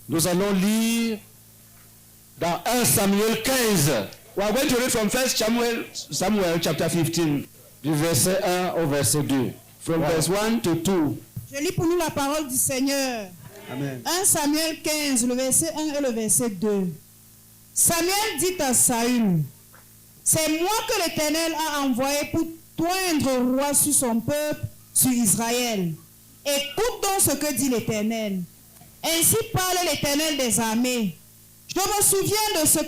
Nous allons lire dans 1 Samuel 15. We are going to read from 1 Samuel chapter 15. Du verset 1 au verset 2. From verse 1 to 2. Je lis pour nous la parole du Seigneur. Amen. 1 Samuel 15, le verset 1 et le verset 2. Samuel dit à Saül, c'est moi que l'Éternel a envoyé pour toindre roi sur son peuple, sur Israël. Écoute donc ce que dit l'Éternel. Ainsi parle l'Éternel des armées. Je me souviens de ce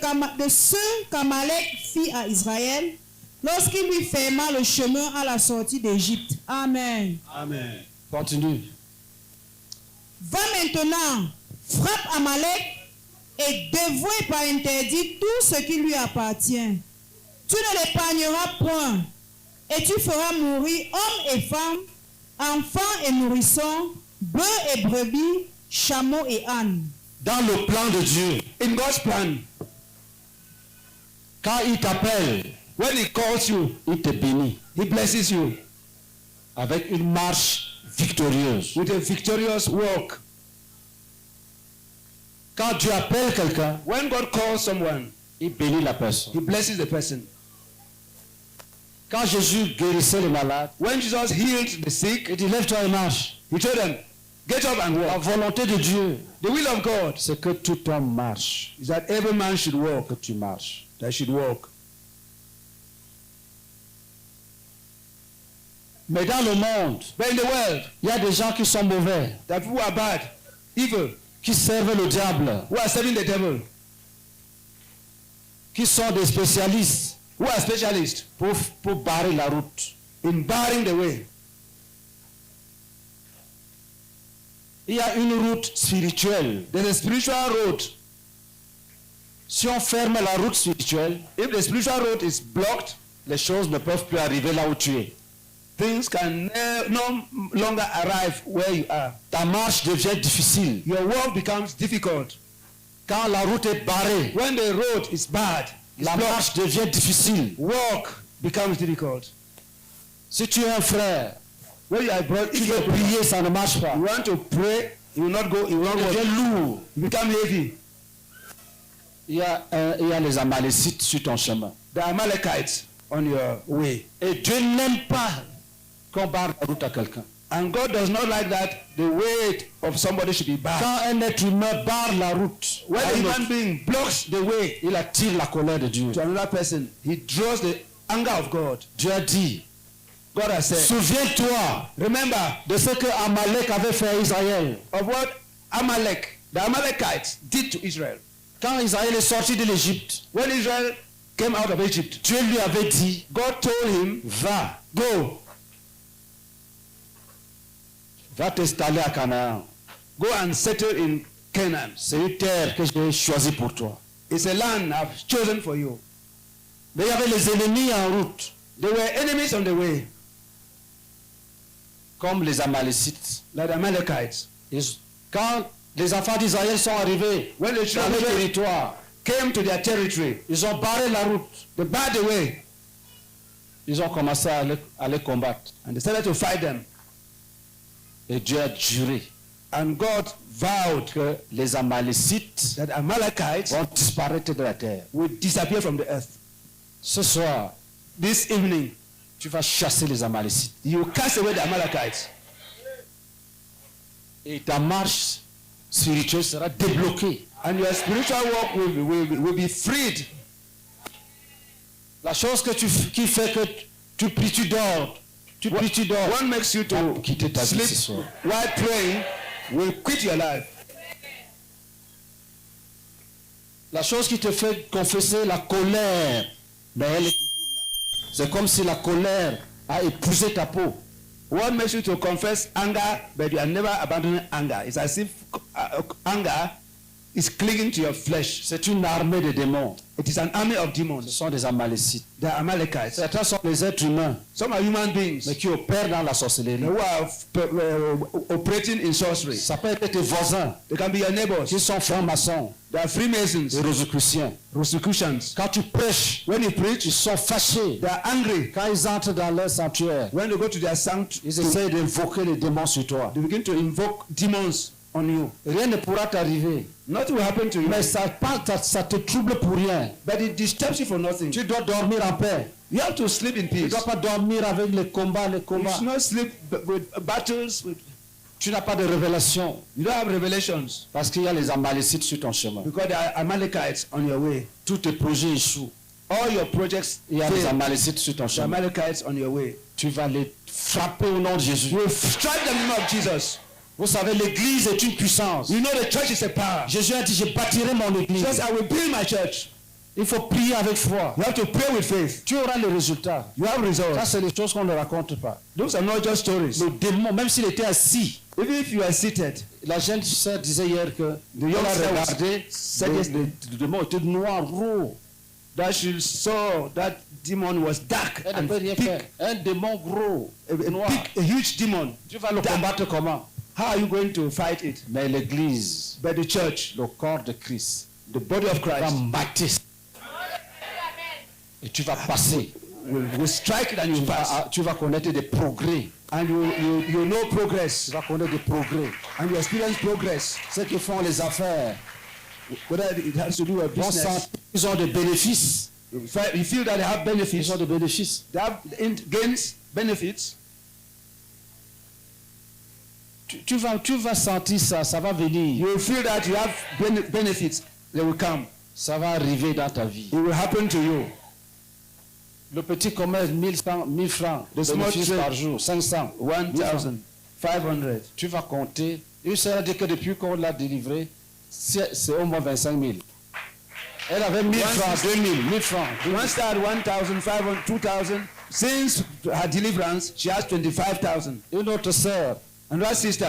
qu'Amalek fit à Israël lorsqu'il lui ferma le chemin à la sortie d'Égypte. Amen. Amen. Continue. Va maintenant, frappe Amalek et dévoue par interdit tout ce qui lui appartient. Tu ne l'épargneras point, et tu feras mourir hommes et femmes, enfants et nourrissons, bœufs et brebis, chameaux et ânes. Dans le plan de Dieu, In God's plan, quand il t'appelle, when He calls you, il te bénit He blesses you avec une marche victorieuse. with a victorious walk. Quand Dieu appelle quelqu'un, When God calls someone, il bénit la personne. He blesses the person. Quand Jésus guérissait les malades, When Jesus healed the sick, il dit lève-toi et marche. He told them, get up and La walk. volonté de Dieu, The will of God c'est que tout homme marche, is that every man should walk, que tu marches. that should walk. Mais dans le monde, But in the world, il y a des gens qui sont mauvais, that people are bad, evil, qui servent le diable, who are serving the devil, qui sont des spécialistes who are specialists pour barrer la route. in barring the way. Il y a une route spirituelle. There's a spiritual road. Si on ferme la route spirituelle, If the spiritual road is blocked, les choses ne peuvent plus arriver là où tu es. things can no longer arrive where you are. Ta marche devient difficile. Your walk becomes difficult. Quand la route est barrée, When the road is bad, it's la blocked, marche devient difficile. walk becomes difficult. Si tu es un frère, When you are brought, tu if veux prier, ça ne marche pas. you want to pray, you will not go, you will not Tu walk. deviens lourd. You become heavy. Il y a les Amalécites sur ton chemin. The Amalekites on your way. Et Dieu n'aime pas qu'on barre la route à quelqu'un. And God does not like that the way of somebody should be bad. Quand un être humain barre la route, When à a un human autre, being blocks the way il attire la colère de Dieu. to another person, he draws the anger of God. Dieu a dit, God has said, souviens-toi remember de ce que Amalek avait fait à Israël. of what Amalek, the Amalekites, did to Israel. Quand Israël est sorti de l'Égypte, When Israel came out of Egypt, Dieu lui avait dit, God told him, va go t'installer à Canaan. and settle in Canaan. C'est une terre que j'ai choisie pour toi. It's a land I've chosen for you. Mais il y avait les ennemis en route, There were enemies on the way, comme les Amalécites. like the Amalekites. Quand les enfants d'Israël sont arrivés When the dans children le of Israel territoire, came to their territory, ils ont barré la route. they barred the way Ils ont commencé à les combattre. and they started to fight them. Et Dieu a juré And God vowed que les Amalécites that Amalekites vont disparaître de la terre. would disappear from the earth. Ce soir, This evening, tu vas chasser les Amalécites. you cast away the Amalekites, Et ta marche spirituelle sera débloquée. and your spiritual walk will be freed. La chose qui fait que tu pries, tu dors. Tu pries, tu dors. What makes you Va to quitter ta vie ce sleep soir. while praying will quit your life. La chose qui te fait confesser la colère, mais elle est toujours là. C'est comme si la colère a épousé ta peau. What makes you to confess anger, but you are never abandoning anger? It's as if anger is clinging to your flesh. C'est une armée de démons. It is an army of Ce demons. sont des Amalécites. They are Amalekites. Certains sont les êtres humains, Some are human beings mais qui opèrent dans la sorcellerie. who are operating in sorcery. Ça peut être tes voisins, They can be your neighbors. qui sont francs-maçons, They are Freemasons, des Rosicruciens. Rosicrucians. Quand tu prêches, When you preach, ils sont fâchés. they are angry. Quand ils entrent dans leur sanctuaire, When they go to their sanctuary, ils essaient d'invoquer les démons sur toi. they begin to invoke demons on you. Rien ne pourra t'arriver. Nothing will happen to you. Mais ça te trouble pour rien. But it disturbs you for nothing. Tu dois dormir en paix. You have to sleep in Tu ne peace. dois pas dormir avec les combats, You should not sleep with battles. Tu n'as pas de révélation. You don't have revelations. Parce qu'il y a les Amalécites sur ton chemin. Because there are Amalekites on your way. Tous tes projets échouent. All your projects Il y a les fail. Amalécites sur ton The chemin. Amalekites on your way. Tu vas les frapper au nom de Jésus. You will strike the name of Jesus. Vous savez, l'église est une puissance. You know the church is a power. Jésus a dit, je bâtirai mon église. Jesus, I will build my church. Il faut prier avec foi. You have to pray with faith. Tu auras les résultats. You have Ça, results. c'est les choses qu'on ne raconte pas. Those are not just stories. Le démon, même s'il était assis, Even if you are seated, la jeune sœur disait hier que the young elle a sir regardé, said le démon était noir, gros. that she saw that demon was dark Elle ne and peut rien big, faire. Un démon gros, noir. a huge demon. Tu vas le combattre comment? How are you going to fight it? Mais l'église, But the church, le corps de Christ, the body of va Christ, mater. Et tu vas passer. will strike it and you pass. Tu vas connaître des progrès. And you know progress. Tu vas connaître des progrès. And you experience progress. Ceux qui font les affaires, Whether it has to do with vont business. sentir qu'ils ont des bénéfices. You feel that they have benefits. Ils ont des bénéfices. They have gains, benefits. Tu vas sentir ça, ça va venir. You will feel that you have benefits. They will come. Ça va arriver dans ta vie. It will happen to you. Le petit commerce, 1000 francs, The small bénéfices trade. par jour, 500. 1,500. Tu vas compter. Il sera dit que depuis qu'on l'a délivré, c'est au moins 25 000. Elle avait 1000 francs, 2000, 1000 francs. One start 1,500, 2,000. Since her deliverance, she has 25,000. Une autre sœur Another sister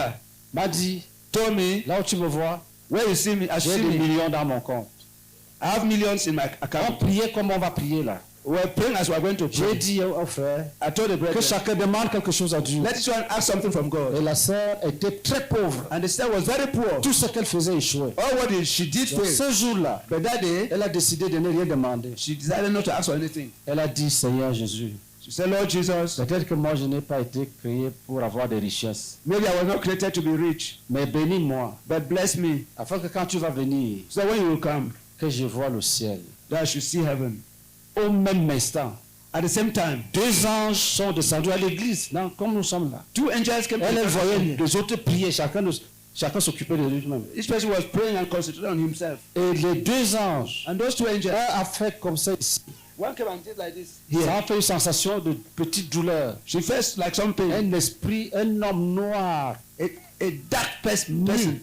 m'a dit, told me, là où tu me vois, where you see me, I j'ai see des me. millions dans mon compte. I have millions in my On account. priait comme on va prier là. We're praying as we're going to J'ai pray. dit au frère I told the que brethren, chacun demande quelque chose à Dieu. let each one ask something from Et God. la sœur était très pauvre. And the sister was very poor. Tout ce qu'elle faisait échouait. All what she did Donc, fail. ce jour-là, But that day, elle a décidé de ne rien demander. she decided not to ask for anything. Elle a dit, Seigneur Jésus, She said, Lord Jesus, peut-être que moi je n'ai pas été créé pour avoir des richesses, maybe I was not created to be rich, mais bénis-moi, but bless me. afin que quand tu vas venir, So when you will come, que je vois le ciel. that I should see heaven. Au même instant, At the same time, 2 anges sont descendus à l'église, non, comme nous sommes là. 2 angels came to Elle the voyait church. les autres prier, chacun s'occupait de lui-même. Each person was praying and concentrating on himself. Et les 2 anges, And those 2 angels, un a fait comme ça ici. one came and did like this. Ça a fait une sensation de petite douleur. She felt like some pain. Un esprit, un homme noir, A dark person est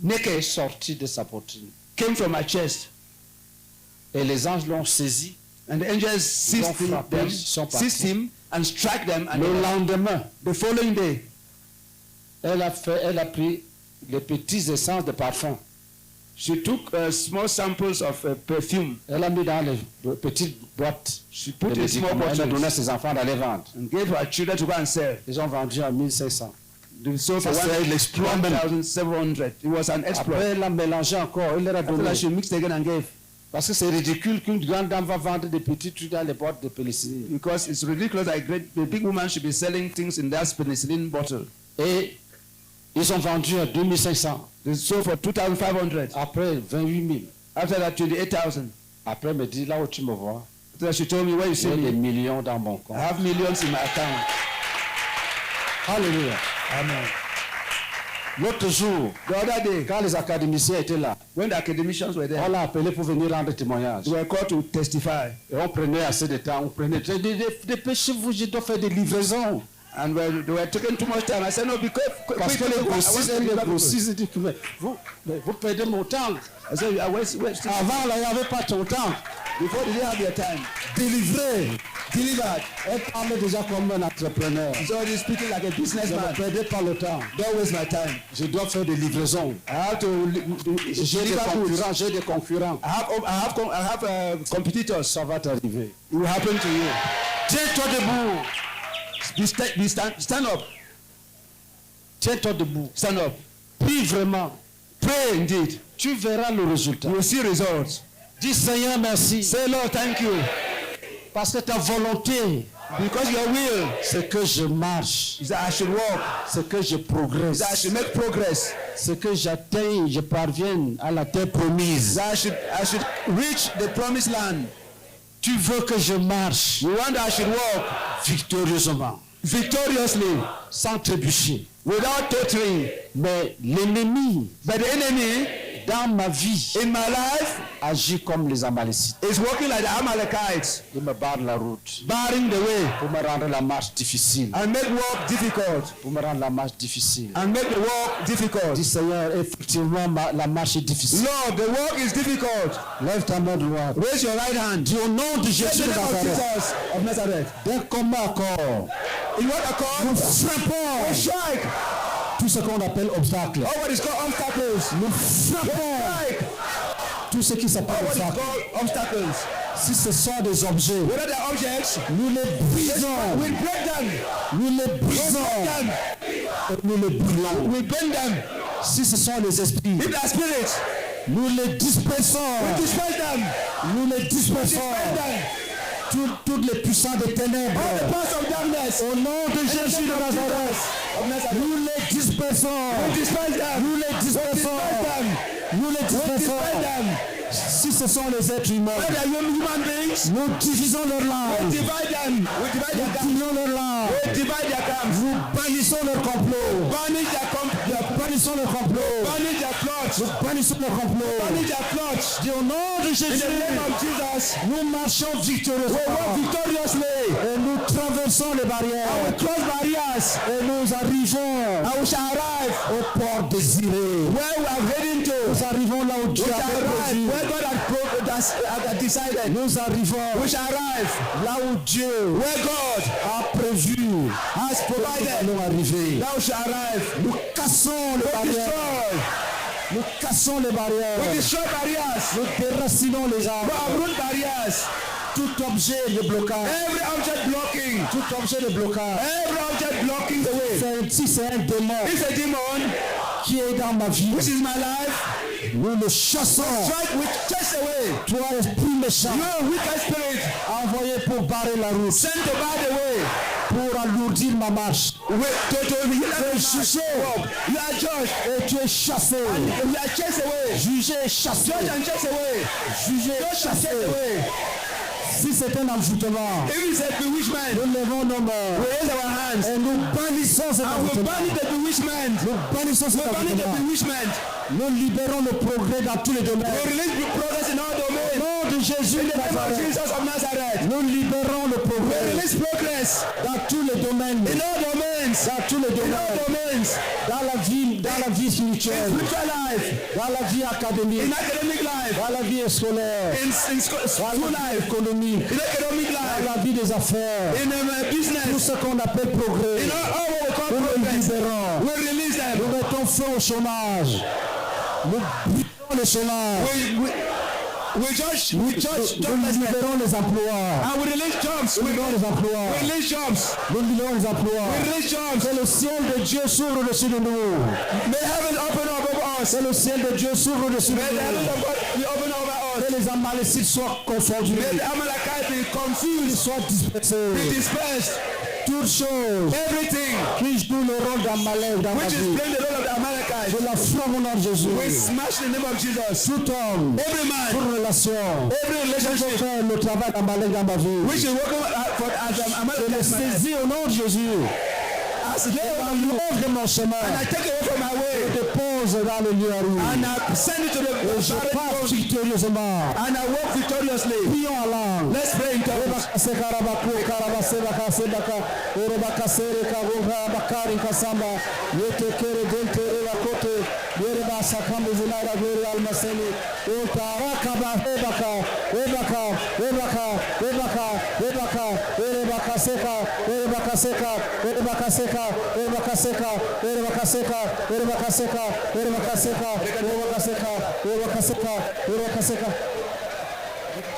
naked sorti de sa poitrine. came from my chest. Et les anges l'ont saisi. And the angels seized Ils ont frappé, them, ils sont partis. seized him, and struck them. And Le lendemain, the following day, elle a pris les petits essences de parfum. she took small samples of perfume. Elle a mis dans les petites boîtes. She put de in small médicaments. Elle a donné à bottles ses enfants d'aller vendre. and gave her children to go and sell. Ils ont vendu à 1500. They sold for Ça, c'est l'exploit même. 1,700. It was an exploit. Après, elle a mélangé encore. Elle leur a After donné. that, she mixed again and gave. Parce que c'est ridicule qu'une grande dame va vendre des petits trucs dans les boîtes de pénicilline. Because it's ridiculous that the big woman should be selling things in that penicillin bottle. Et ils ont vendu à 2500. They sold for 2,500. Après, 28 000. After that, 28,000. Après, elle me dit, là où tu me vois, After that, she told me, where you see j'ai des me, millions dans mon I compte. have millions in my account. Alléluia. Amen. L'autre jour, The other day, quand les académiciens étaient là, when the academicians were on there, l'a appelé pour venir rendre témoignage. they were called to testify. Et on prenait assez de temps, on prenait. Dépêchez-vous, je dois faire des livraisons. And they were taking too much time. I said, no, be quick. Parce que les I want grossistes, to deliver people. ils disent, mais vous perdez mon temps. I said, Avant, là, il n'y avait pas ton temps. before they didn't have their time. Délivré. Delivered. Elle parlait déjà comme un entrepreneur. So he's speaking like a Je ne businessman. perdais pas le temps. Don't waste my time. Je dois faire des livraisons. I have to J'ai des deliver goods. concurrents, j'ai des concurrents. I have competitors. Ça va t'arriver. It will happen to you. Tiens-toi debout. Stand up. Tiens-toi debout. Stand up. Prie vraiment. Pray indeed. Tu verras le résultat. You will see results. Dis Seigneur merci. Say, Lord, thank you. Parce que ta volonté Because your will c'est que je marche, is that I should walk, c'est que je is progresse, that I should make progress, c'est que j'atteigne, je parvienne à la terre promise. that I should reach the promised land. Tu veux que je marche You want that I should walk victorieusement, victoriously, sans trébucher. without tottering. Mais l'ennemi But the enemy dans ma vie in my life agit comme les Amalécites. is walking like the Amalekites, Il me barre la route barring the way pour me rendre la marche difficile. and make walk difficult. Pour me rendre la marche difficile. And make the walk difficult. Dis Seigneur, effectivement, la marche est difficile. Lord, the walk is difficult. Lève ta main droite. Raise your right hand. Dis au nom de In Jésus the de name of Nazareth. Jesus of Nazareth. D'un combat accord, In what accord? nous frappons We strike. tout ce qu'on appelle obstacle. All what is called obstacles. Nous We frappons strike. tout ce qui All s'appelle what is obstacle. called obstacles. Si ce sont des objets, Whether they're objects, nous les brisons. we break them. Nous les We brisons. break them. Et nous les brûlons. We bend them. Si ce sont les esprits, If they're spirits, nous les dispersons. we disperse them. Nous les dispersons. Disperse them. Toutes les puissances des ténèbres. All the powers of darkness. Au nom de In the Jésus name de of Nazareth, Jesus of Nazareth. nous les dispersons. We disperse them. Nous les We dispersons. disperse them. Nous les We disperse dispersons. them. Si ce sont les êtres humains, Whether they're human beings, nous divisons leur we langue. divide them. We divide their Nous camp. divisons leur langue. We divide their camps. Nous bannissons leur complot. Banish their Nous bannissons leur complot. banish their plots. Nous bannissons leur complot. Banish their plots. Dis au nom de In Jésus, the name of Jesus, nous marchons we walk victorieusement. victoriously. Et nous traversons les We barrières. cross barriers. Et nous arrivons And we shall arrive au port désiré. where we are heading to. Nous arrivons là où We Dieu shall a arrive prévu. where God has decided. Nous arrivons We shall arrive là où Dieu where God a prévu. has Nous provided. allons arriver. Now we shall arrive. Nous cassons les We barrières. destroy. Nous cassons les We barrières. destroy barriers. Nous déracinons les We arbres. uproot barriers. Tout objet de blocage. Every object blocking. Tout objet de blocage. Every object blocking the way. Si c'est un démon It's a demon, qui est dans ma vie, which is my life. nous le chassons. Strike, we chase away. Toi, esprit méchant, You wicked spirit, envoyé pour barrer la route, send to bar the way. pour alourdir ma marche. To Tu es jugé You are judged. et tu es chassé. You are chased away. Jugé et chassé. Judge and chase away. Jugé et Judge and chassé. chase away. Si c'est un envoûtement, If it's a bewitchment, nous levons nos we mains raise our hands et nous bannissons cet and we envoûtement. banish the bewitchment. Nous bannissons We cet banish the envoûtement. bewitchment. Nous libérons le progrès dans tous les We domaines. release progress in all Au domains. nom de Jésus In de the name of Nazareth, Jesus of Nazareth. nous libérons le We progrès release progress dans tous les domaines. in all domains. Dans tous les In all domaines. domains. Dans la vie spirituelle, Spiritual life. dans la vie académique, In academic life. dans la vie scolaire, In school dans la vie life. économique, In economic dans life. la vie des affaires, In tout business. ce qu'on appelle progrès, In all what we call nous le progress. libérons. We release Nous them. mettons fin au chômage. Nous brisons le chômage. We judge Nous joblessness. libérons les emplois. And we release jobs. Nous libérons les emplois. We release jobs. Nous libérons les emplois. We release jobs. Que le ciel de Dieu s'ouvre au-dessus de nous. May heaven open up over us. Que le ciel de Dieu s'ouvre au-dessus de May the heavens nous. of God be open over us. Que les Amalécites soient confondus. May the Amalekites be Qu'ils confused, soient be dispersés. dispersed. Toutes choses Everything qui jouent le rôle d'Amalek dans ma which is vie. playing the role of the Amalekites, Je la frappe au nom de Jésus. we smash in the name of Jesus. Tout homme, Every man, toute relation, every je relationship fais le travail d'Amalek dans ma vie. which is working as an Je le Amalekite man, saisis au nom de Jésus. as Je they m'enlève de mon chemin. and I take it away from my Je way dépose dans le lieu rouge. and I send it to the Et je barren pars ground victorieusement. and I walk victoriously. Prions en langue. Let's pray in tongues.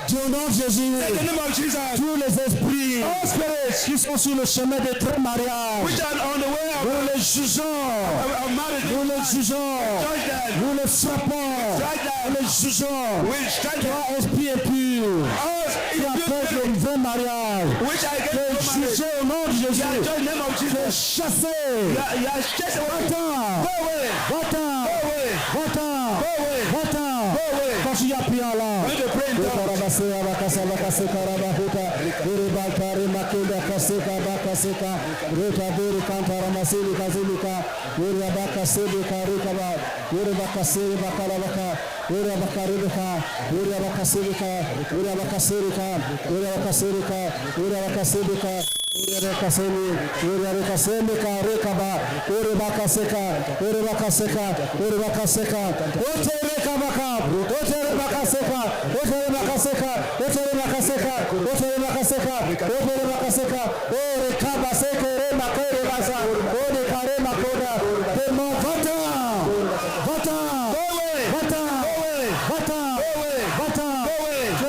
Dieu nom de Jésus, In the name of Jesus, tous les esprits all spirits qui sont sur le chemin des très mariages, which are on the way nous les jugeons, of marriage, nous les jugeons, judge them, nous les frappons, strike nous them, les jugeons. we strike them. Toi, esprit impur, All qui appelle impure le vin un mariage. which are Tu against es no marriage. jugé au nom de You are Jésus. judged in the name of Tu es Jesus. chassé. You are chased away. Va-t'en. Go away. Va-t'en. Go away. Va-t'en. Go away. Va-t'en. Go away. Continue à prier là. Going to pray in tongues.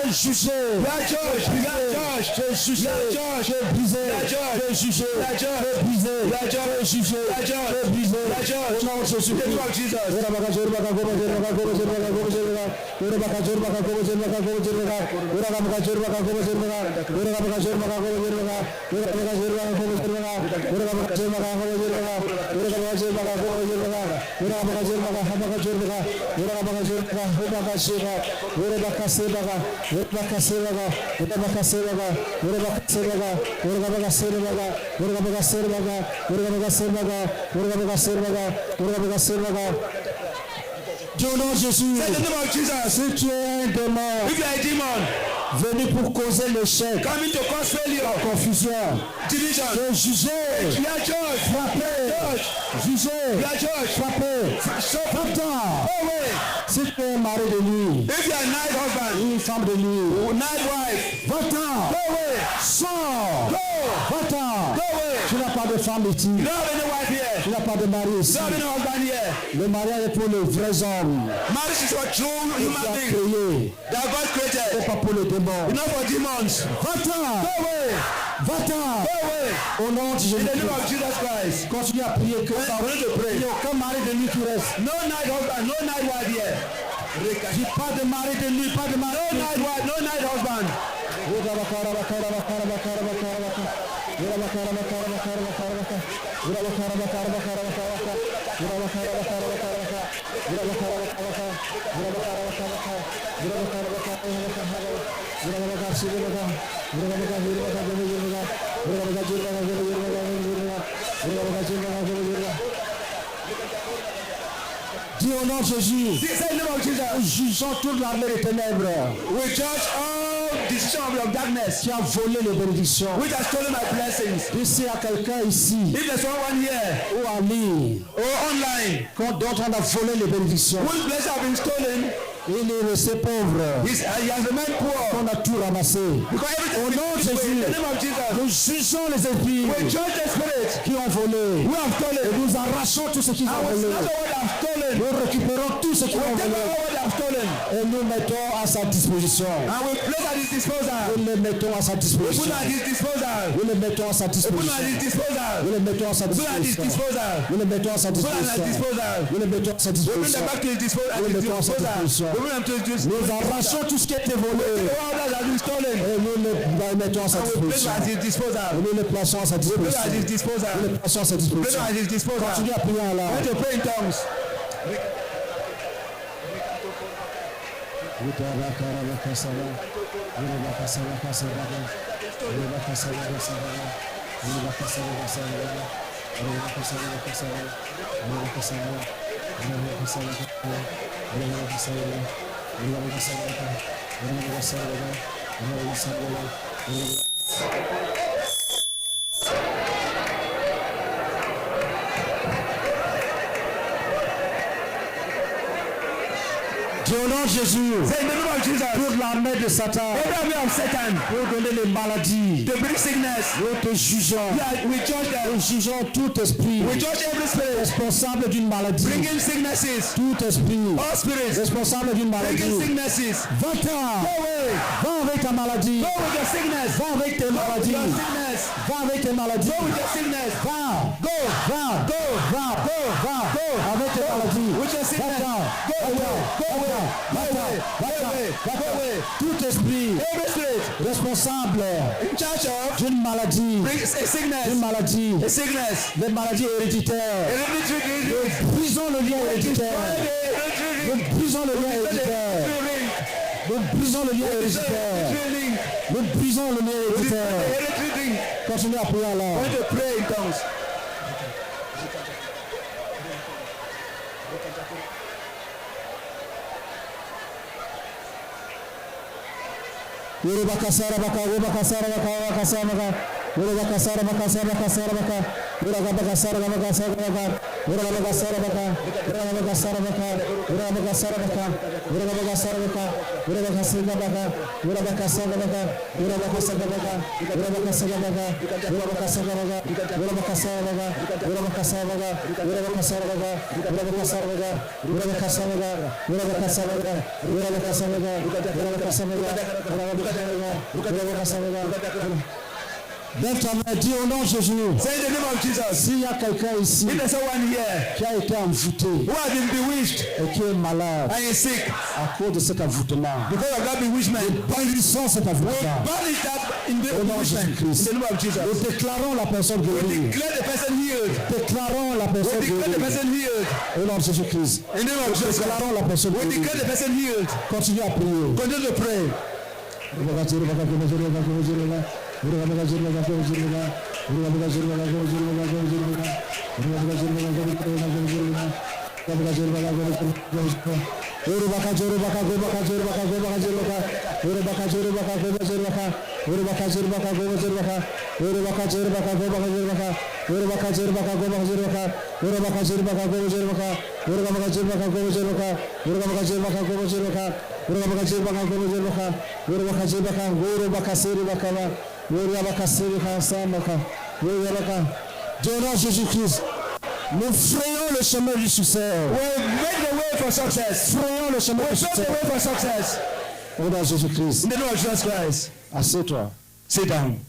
Jugé, You are judged. You are judged. tu es jugé, You are judged. tu es brisé, You are tu judged. es jugé, You are tu judged. es brisé, You are tu es judged. jugé, You are tu judged. es brisé, You are judged. au nom de Jésus. In the name of Jesus. Dis au nom de Jésus, Say the name of Jesus. si tu es un démon If you are a demon, venu pour causer l'échec, coming to cause failure, confusion, division, tu es jugé, you are judged. frappé, jugé, You are judged. frappé, frappant. Go away. Si tu es un mari de nuit, If you are a night husband, une femme de nuit, night wife, va-t'en, go away. sors, Go. va-t'en. Go away. Tu n'as pas de femme ici, You don't have any wife here. tu n'as pas de mari You ici. don't have any husband here. Le mariage est pour les vrais hommes. Marriage is for true Tu human as beings créé, that God created. c'est pas pour les démons. Not for demons. Va-t'en, Go away. va-t'en. Go away. Au nom de In the name Jésus. of Jesus Christ. Continue à prier que ça Continue to pray. il n'y a aucun mari de nuit qui reste. No night husband, no night wife here. Dis pas de mari de nuit, pas de mari No de nuit. night wife, no night husband. Dis au nom de Jésus, Say the name of Jesus. nous jugeons toute l'armée des ténèbres We judge all decision of darkness qui a volé les bénédictions. which has stolen my blessings. Dis s'il y a quelqu'un ici If there's someone here ou en ligne or online dont on a volé les bénédictions, whose blessings have been stolen, il est resté pauvre. he has remained poor. On a tout ramassé. Because Au nom de everything is in Jésus, the name of Jesus. nous jugeons les esprits We judge the spirits qui ont volé. who have Et stolen. nous arrachons tout ce qu'ils I ont will volé. snatch what they have stolen. Nous récupérons tout ce qu'ils We ont take volé. over what they have stolen. Et nous mettons à sa disposition. And we place at his disposal. Nous les mettons à sa We put disposition. at his disposal. Nous les mettons à sa We put at disposition. his disposal. Nous les mettons à sa Put at his disposition. disposal. Nous les mettons à sa Put at his disposition. disposal. Nous les mettons à sa We bring them disposition. back to his disposal. We bring them to his disposal. We bring them to his disposal. Nous arrachons tout ce qui a été volé. All that has been stolen. Et nous les mettons à sa And we place disposition. at his disposal. Et nous les plaçons à sa We place at his disposition. disposal. Nous les plaçons à sa Place disposition. at his disposal. Continue à prier là. Want to pray in tongues. Dis au nom de Jésus, Say in the name of Jesus. toute l'armée de Satan, Every army of Satan pour donner les maladies, to bring sickness. nous te jugeons. We judge them. Nous jugeons tout esprit We judge every spirit responsable d'une maladie. bringing sicknesses. Tout esprit All spirits responsable d'une bringing maladie. sicknesses. Va-t'en. Go away. Va avec ta maladie. Go with your sickness. Va avec tes Go with maladies. your sickness. Va avec tes maladies. Go with your sickness. Va. Go. Va. Go. Va. Go. Va. Go. avec tes maladies. With your sickness. Va-t'en, va-t'en. Tout esprit Every spirit responsable in charge of d'une maladie, brings a sickness. d'une maladie, A sickness. des maladies héréditaires. Hereditary disease. Nous brisons le lien héréditaire. Hereditary Nous brisons le lien héréditaire. Nous brisons le lien héréditaire. link. Nous brisons le lien héréditaire. Hereditary link. Continuez à prier alors. Going to pray in tongues. Yoruba kasara baka, Yoruba kasara baka, kasara baka, Yoruba kasara baka, kasara baka, Yoruba kasara baka, kasara baka, Yoruba kasara baka, Yoruba kasara baka, Yoruba kasara baka, Yoruba kasara baka, Yoruba kasara baka, Yoruba kasara baka, Yoruba kasara baka, Yoruba kasara baka, Yoruba kasara baka, Yoruba kasara baka, Yoruba kasara baka, Yoruba kasara baka, Yoruba kasara baka, Yoruba kasara baka, Yoruba kasara baka, Yoruba kasara baka, Yoruba kasara baka, Lève ta main, dis au nom de Jésus. Say in the name of Jesus. S'il y a quelqu'un ici If there's someone here qui a été envoûté who has been bewitched et qui est malade and is sick à cause de cet envoûtement, because of that bewitchment, bannissons cet envoûtement. banish that in the Au nom de bewitchment in Jésus-Christ. the name of Jesus. Nous déclarons la personne guérie. Declare the person healed. Déclarons la personne Declare the guérie. person healed. Au nom de Jésus-Christ. In the name of Jesus. Déclarons la personne We guérie. declare the person healed. Continue à prier. Continue to pray. Donnons Jésus-Christ. Nous frayons le chemin du succès. We make the way for success. Frayons le chemin We du make the succès. way for success. Au nom de Jésus-Christ. In the name of Jesus Christ. Assieds-toi. Sit down.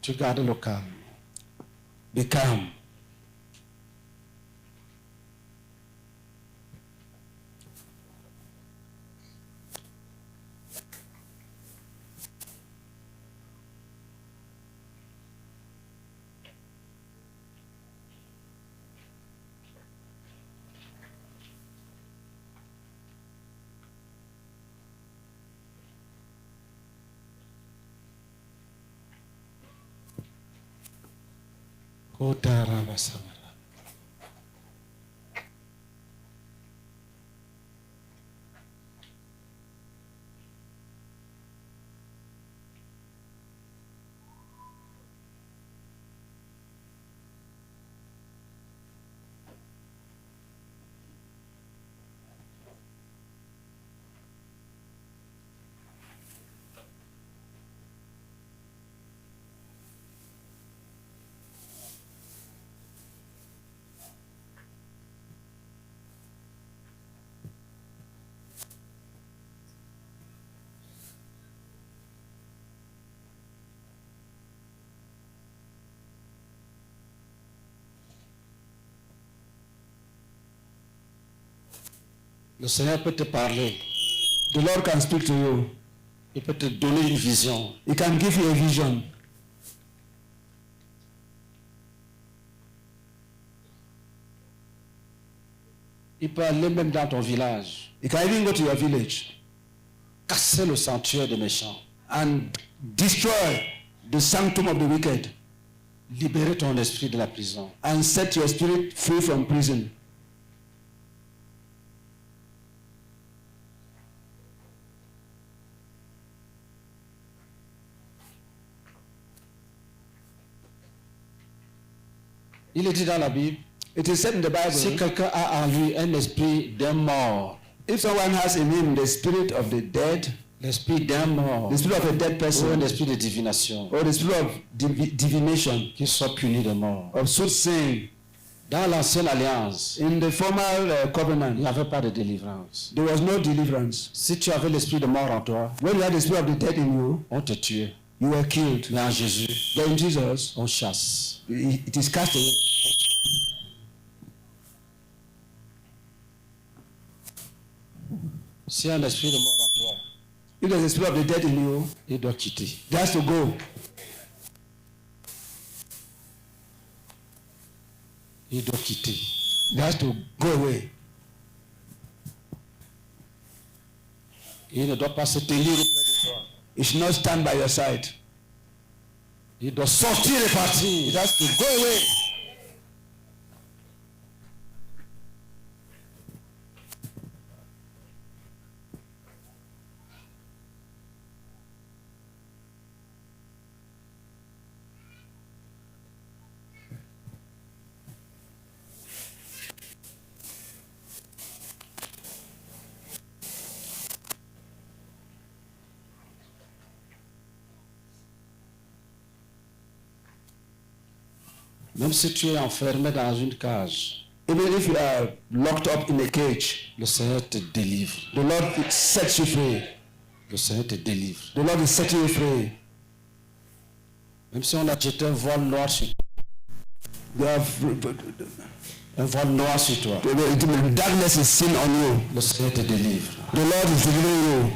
Tu gardes le calme. Be calm. Le Seigneur peut te parler. The Lord can speak to you. Il peut te donner une vision. He can give you a vision. Il peut aller même dans ton village, He can even go to your village casser le sanctuaire des méchants, and destroy the sanctum of the wicked libérer ton esprit de la prison. and set your spirit free from prison. Il est dit dans la Bible, It is said in the si Bible, quelqu'un a en lui un esprit d'un mort, If someone has in him the spirit of the dead, l'esprit d'un mort, the spirit of a dead ou un person, esprit de divination, or the spirit of divination, qui soit puni de mort. of soothsaying, Dans l'ancienne alliance, in the former il covenant, n'y avait pas de délivrance. there was no deliverance. Si tu avais l'esprit de mort en toi, When you had the spirit of the dead in you, on te tuait. you were killed. Mais en Jésus, But in Jesus, on chasse. it is cast away. Si un esprit de mort en toi, If there's a spirit of the dead in you, il doit quitter. it has to go. Il doit quitter. It has to go away. Il ne doit pas se tenir auprès de toi. It should not stand by your side. Il doit sortir et It partir. has to go away. Même si tu es enfermé dans une cage, Even if you are locked up in a cage, le Seigneur te délivre. the Lord sets you free. Le Seigneur te délivre. The Lord is setting you free. Même si on a jeté un voile noir sur toi, You have, un voile noir sur toi, the darkness is seen on you. le Seigneur te délivre. The Lord is delivering you.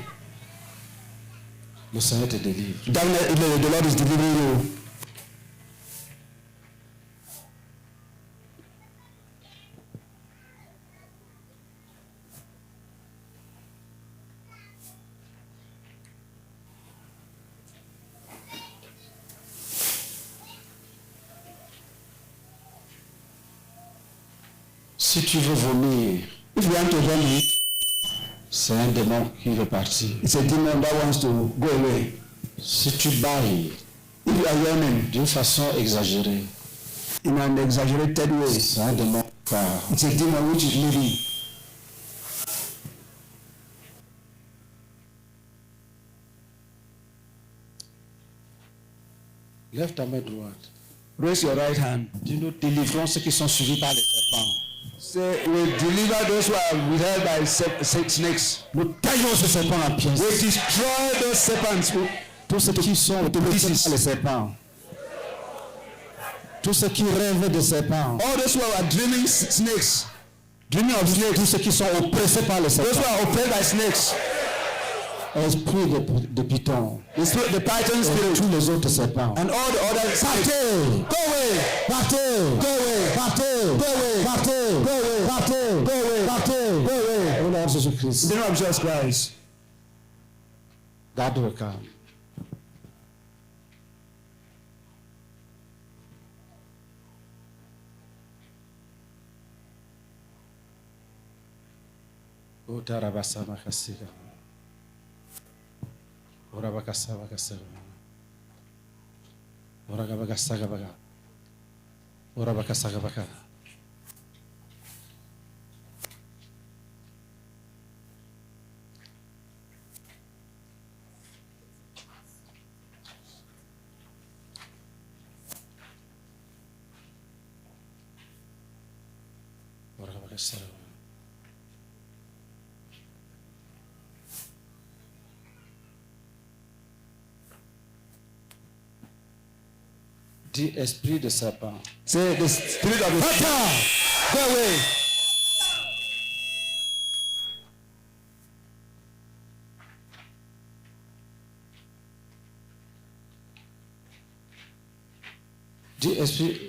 Le Seigneur te délivre. The Lord is delivering you. Si tu veux vomir, If you want to vomit, c'est un démon qui veut partir. it's a demon that wants to go away. Si tu bailles If you are yawning d'une façon exagérée, in an exaggerated way, c'est un démon qui part. it's a demon which is leaving. Lève ta main droite. Raise your right hand. Dis nous délivrons ceux qui sont suivis par les serpents. Say, we deliver those who are withheld by snakes. Nous taillons ces serpents en pièces. We destroy those serpents. Tous ceux qui sont oppressés par les serpents. Tous ceux qui rêvent de serpents. All those who are dreaming snakes. Dreaming of snakes. Tous ceux qui sont oppressés par les Those who serpents. are oppressed by snakes. Esprit de python. The python Et spirit. tous les autres serpents. And all the other snakes. Partez! Go away. Partez! Go away. Partez! Go away. Partez! Go away. Partez! Go away. Partez! Go away. Au nom de In Jésus-Christ. the name of Jesus Christ. Garde le calme. Utarabasa makasiga. Urabakasa bakasa. Uragabakasa gabaga. Urabakasa gabaga. Urabakasa. Dis esprit de serpent. Say the spirit of the go away. Dis esprit.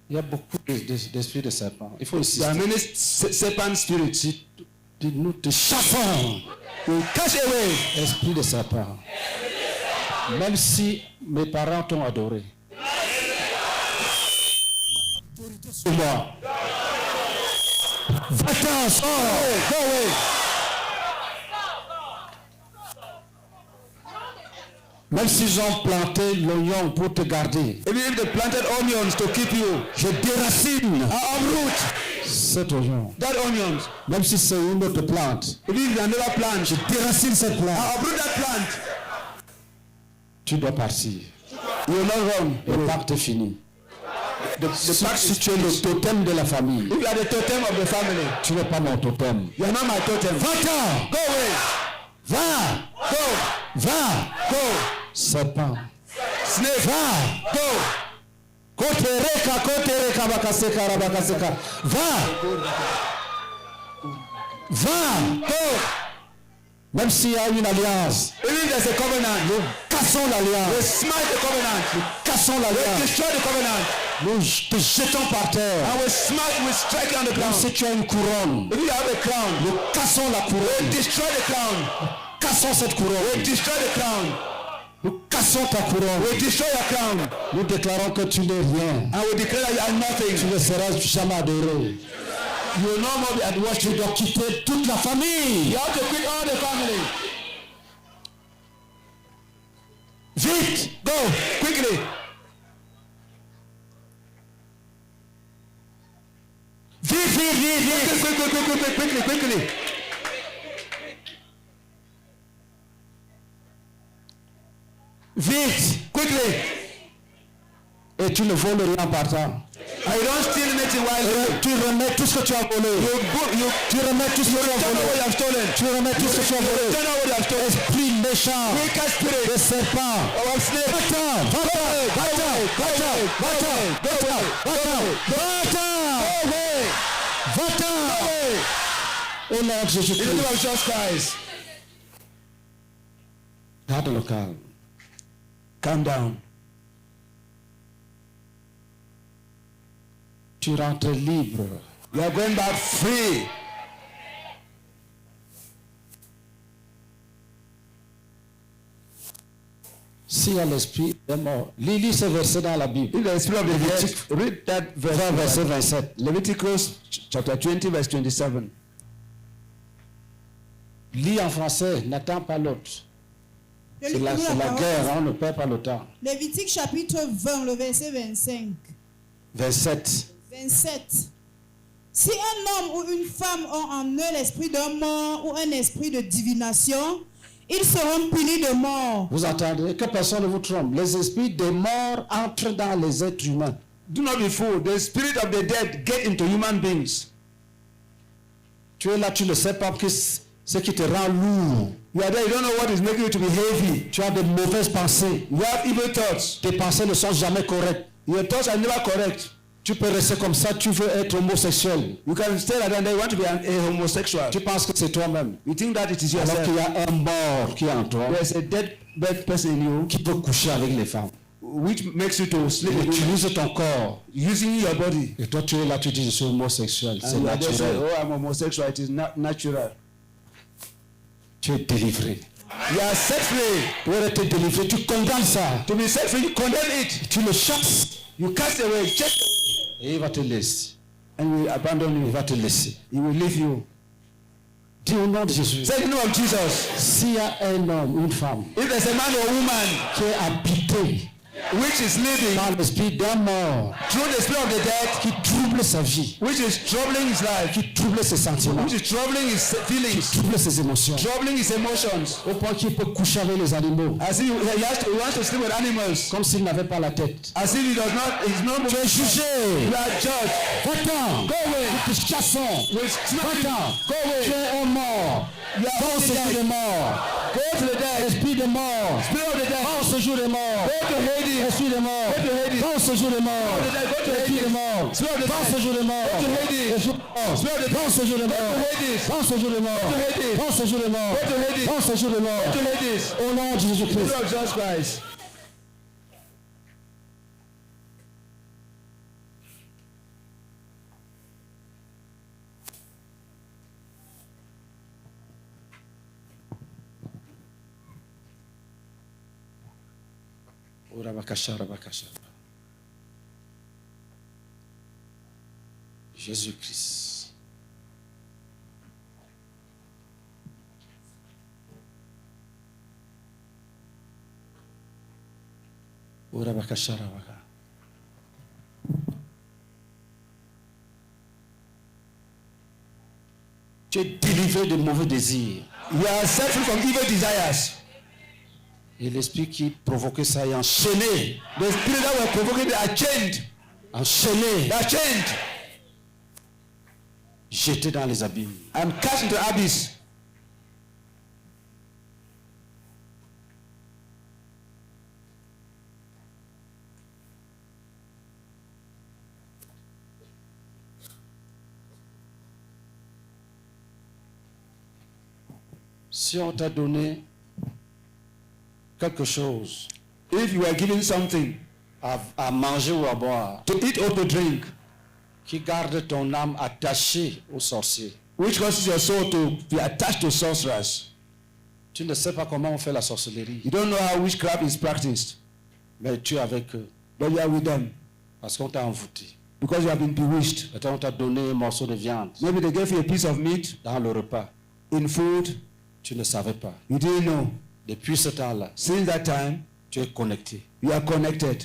Il y a beaucoup d'esprits de serpent. Il faut There are insister. many serpent spirits. Dis nous te chassons. We cast away. Esprit de serpent. Même si mes parents t'ont adoré. Sur moi. Va-t'en, sors. Go away. Même s'ils ont planté l'oignon pour te garder. Even if they planted onions to keep you, Je déracine. I uproot cet oignon, that onions, même si c'est une autre plante, if it is another plant, je déracine cette plante. I uproot that plant. Tu dois partir. You will not run. Le pacte est fini. The Si, pacte si is tu es le finished. totem de la famille, If you are the totem of the family, tu n'es pas mon totem. you are not my totem. Va-t'en! Go away. Va! Go. Va! Go. Serpent. Snake. Va! Go. Kotereka bakaseka rabakaseka. Va! Va! Go. Même s'il y a une alliance, Even if there's a covenant, cassons we l'alliance. smite the covenant. Cassons We l'alliance. destroy the covenant. Nous te jetons par terre. And we smite, we strike on the Comme ground. si tu as une couronne. If you have a crown, Nous cassons la couronne. destroy the crown. Cassons cette couronne. Destroy the crown. Nous cassons ta couronne. We destroy your crown. Nous déclarons que tu n'es rien. And we declare that you are Tu nothing. ne seras jamais adoré. You will no more be at worship. Tu dois quitter toute la famille. You have to quit all the family. Vite! Go, quickly. Vite, vite, vite, vite! Quickly. Vite! Quickly. Et tu ne voles rien en partant. And you don't steal anything while you Tu remets tout ce que tu as volé. Tu remets tout ce que tu as turn over what volé. you have stolen. Tu remets tout ce que tu as volé. Turn over what you have stolen. Esprit méchant. Wicked spirit. De serpent. Our snake. Va-t'en! Va-t'en! Va-t'en! Va-t'en! Va-t'en! Va-t'en! Va-t'en! Va-t'en! Au nom de In the name Jésus-Christ. of Jesus Christ. Garde le calme. Calm down. Tu rentres libre. You are going back free. S'il y a l'esprit de mort. Lis ce verset dans la Bible. In the spirit of the dead, read that 20, verset 27. Leviticus chapter 20 verse 27. Lis en français, n'attends pas l'autre. Je C'est lis la pour nous la parole. guerre, on ne perd pas le temps. Lévitique chapitre 20, le verset 25. 27. 27. Si un homme ou une femme ont en eux l'esprit d'un mort ou un esprit de divination, ils seront punis de mort. Vous entendez? Que personne ne vous trompe. Les esprits des morts entrent dans les êtres humains. Do not be fooled. The spirit of the dead get into human beings. Tu es là, tu ne sais pas ce qui te rend lourd. You are there, you don't know what is making you to be heavy. Tu as de mauvaises pensées. You have evil thoughts. Tes pensées ne sont jamais correctes. Your thoughts are never correct. Tu peux rester comme ça, tu veux être homosexuel. You can stay like that and you want to be a homosexual. Tu penses que c'est toi-même. You think that it is Alors qu'il yourself. y a un mort qui est en toi, There's a dead person in you qui peut coucher avec les femmes. which makes you to sleep Il with you, utilise ton corps. using your body. Et toi, tu es là, tu dis, je suis homosexuel. C'est And you are there saying, naturel. oh, I'm homosexual. It is not natural. Tu es délivré. You are set free. Pour être délivré, tu condamnes ça. To be set free, you condemn it. Tu le chasses. You cast away, chase away, Et il va te laisser. and he will abandon Il you. va te laisser. He will leave you. Dis au nom de Jésus. Say the name of Jesus. S'il y a un homme, une femme, If there's a man or a woman qui est habité which is living par l'esprit d'un mort, through the spirit of the dead, qui trouble sa vie, which is troubling his life, qui trouble ses sentiments, which is troubling his feelings, trouble ses émotions, troubling his emotions, au point qu'il peut coucher avec les animaux, as if he wants to sleep with animals, comme s'il n'avait pas la tête. as if he's not Tu es jugé. You are judged. Va-t'en. Go away. Nous te chassons. We'll smack you. Va-t'en. Go away. Tu es un mort. You are Va au séjour des morts. Go to the dead. Esprit des morts. Spirit of the dead. Va au séjour des morts. Go to Hades. Esprit des morts. Go to Hades. Va au séjour des morts. Go to the dead. Go to Esprit des Hades. morts. Spirit of the Va au dead. séjour des morts. Go to Hades. Esprit des morts. Spirit of the Va au séjour des Go morts. to Hades. Va au séjour des morts. Go to Hades. Va au séjour des morts. Go to Hades. Va au séjour des morts. Go to Hades. Au nom de In the Jésus-Christ. name of Jesus Christ. Jésus-Christ. Tu es délivré de mauvais désirs. You are set free from evil desires. Et l'esprit qui provoquait ça est enchaîné. The spirit that were provoking, they are chained. Enchaîné. They are chained. Jeté dans les abîmes. I'm cast into abyss. Si on t'a donné quelque chose If you were given something à manger ou à boire, to eat or to drink, qui garde ton âme attachée au sorcier, which causes your soul to be attached to sorcerers, tu ne sais pas comment on fait la sorcellerie, you don't know how witchcraft is practiced, mais tu es avec eux but you are with them parce qu'on t'a envoûté. because you have been bewitched. Peut-être on t'a donné un morceau de viande Maybe they gave you a piece of meat dans le repas. in food, Tu ne savais pas. you didn't know. Depuis ce temps-là, Since that time, tu es connecté. you are connected.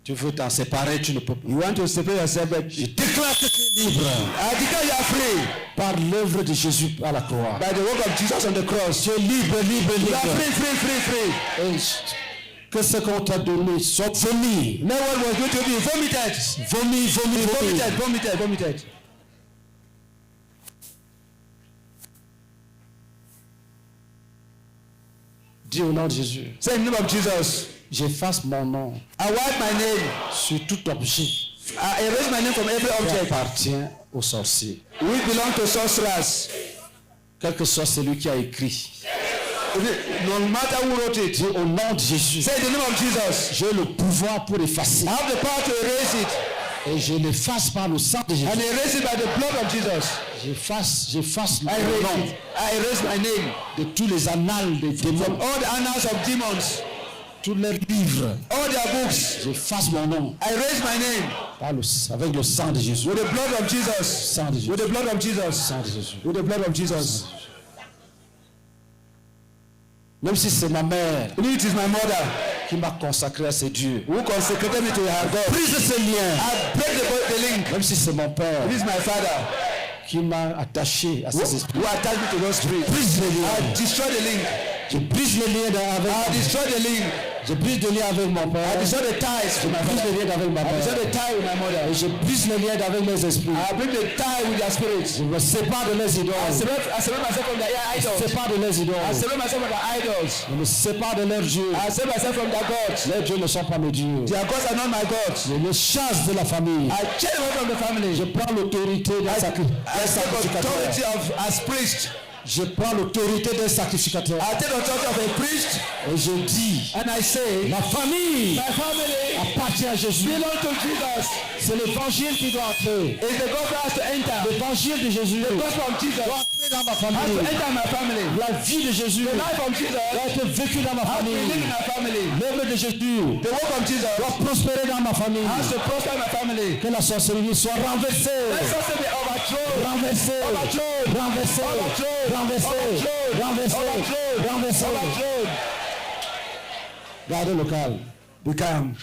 Tu veux t'en séparer, tu ne peux pas. You want to separate yourself, but Je déclare que tu es libre I declare you are free par l'œuvre de Jésus à la croix. by the work of Jesus on the cross. Tu es libre, libre, You are libre. free, free, free, free. Et que ce qu'on t'a donné soit vomi. No one was going to be vomited. Vomi, vomi, vomi. Vomited, vomited, vomited. Dis au nom de Jésus, Say in the name of Jesus, j'efface mon nom I wipe my name. sur tout objet I erase my name from every qui object appartient au sorcier. which belong to sorcerers. Quel que soit celui qui a écrit. No matter who wrote it. Dis au nom de Jésus, Say in the name of Jesus. j'ai le pouvoir pour effacer. I have the power to erase it Et je l'efface par le sang de Jésus. and erase it by the blood of Jesus. J'efface I le erase nom it. I erase my name de tous les annales des from démons, all the annals of demons, tous leurs livres. all their books. J'efface mon nom I erase my name avec le sang de Jésus. with the blood of Jesus. Sang de Jésus. With the blood of Jesus. Sang de Jésus. With the blood of Jesus. Même si c'est ma mère Even if it is my mother qui m'a consacré à ces dieux, who consecrated me to her God. brise ce lien. I break the link. Même si c'est mon père It is my father qui m'a attaché à ces esprits, who attached me to those spirits. brise le lien. I destroy the link. Je brise le lien I avec. destroy the link. Je brise le lien avec mon père. I destroy the ties Je with my brise father. le lien avec ma I destroy mère. the tie with my mother. Et je brise le lien avec mes esprits. I break the tie with their spirits. Je me sépare de leurs I idoles. separate myself from their Je idols. me sépare de leurs I idoles. separate myself from their idols. Je me sépare de leurs dieux. I separate myself from their gods. Leurs dieux ne sont pas mes dieux. Their gods are not my gods. Je les chasse de la famille. I change away from the family. Je prends l'autorité d'un I take sacrificateur. authority as priest. Je prends l'autorité d'un sacrificateur. I take authority of a priest Et je dis, and I say, ma famille my family appartient à Jésus. belong to Jesus. C'est l'évangile qui doit entrer. It's the gospel has to enter. L'évangile de Jésus The doit gospel of Jesus entrer dans ma has to famille. enter my family. La vie de Jésus The life of Jesus doit être vécue dans ma has to live famille. in my family. L'œuvre de Jésus The work of Jesus doit prospérer dans ma famille. has to prosper my family. Que la sorcellerie soit renversée. Let's also be overthrown. Renversée. Overthrown. Renversée. Overthrown. Renversée. Overthrown. Renversée. Overthrown. Renversée. Overthrown. Gardez le calme. Be calm.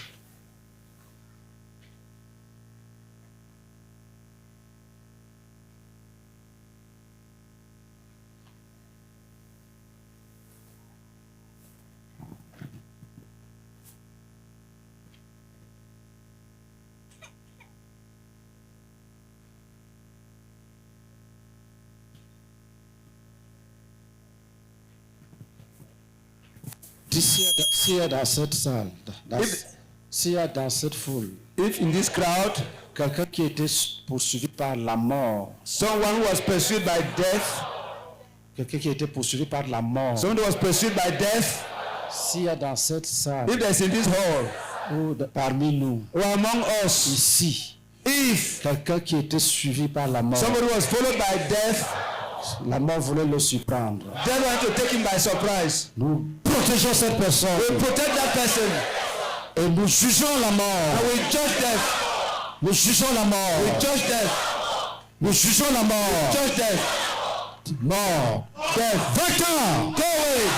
S'il y a dans cette salle, If- s'il y a dans cette foule, If in this crowd, quelqu'un qui était poursuivi par la mort, someone who was pursued by death, quelqu'un qui était poursuivi par la mort, someone who was pursued by death, s'il y a dans cette salle, if there's in this hall ou parmi nous, or among us, ici, if quelqu'un qui était suivi par la mort, somebody was followed by death, la mort voulait le surprendre. death wanted to take him by surprise. Nous protégeons cette personne We protect that person et nous jugeons la mort. and we judge death. Nous jugeons la mort. We judge death. Nous jugeons la mort. Judge death. Mort. Death. Va-t'en. Go away.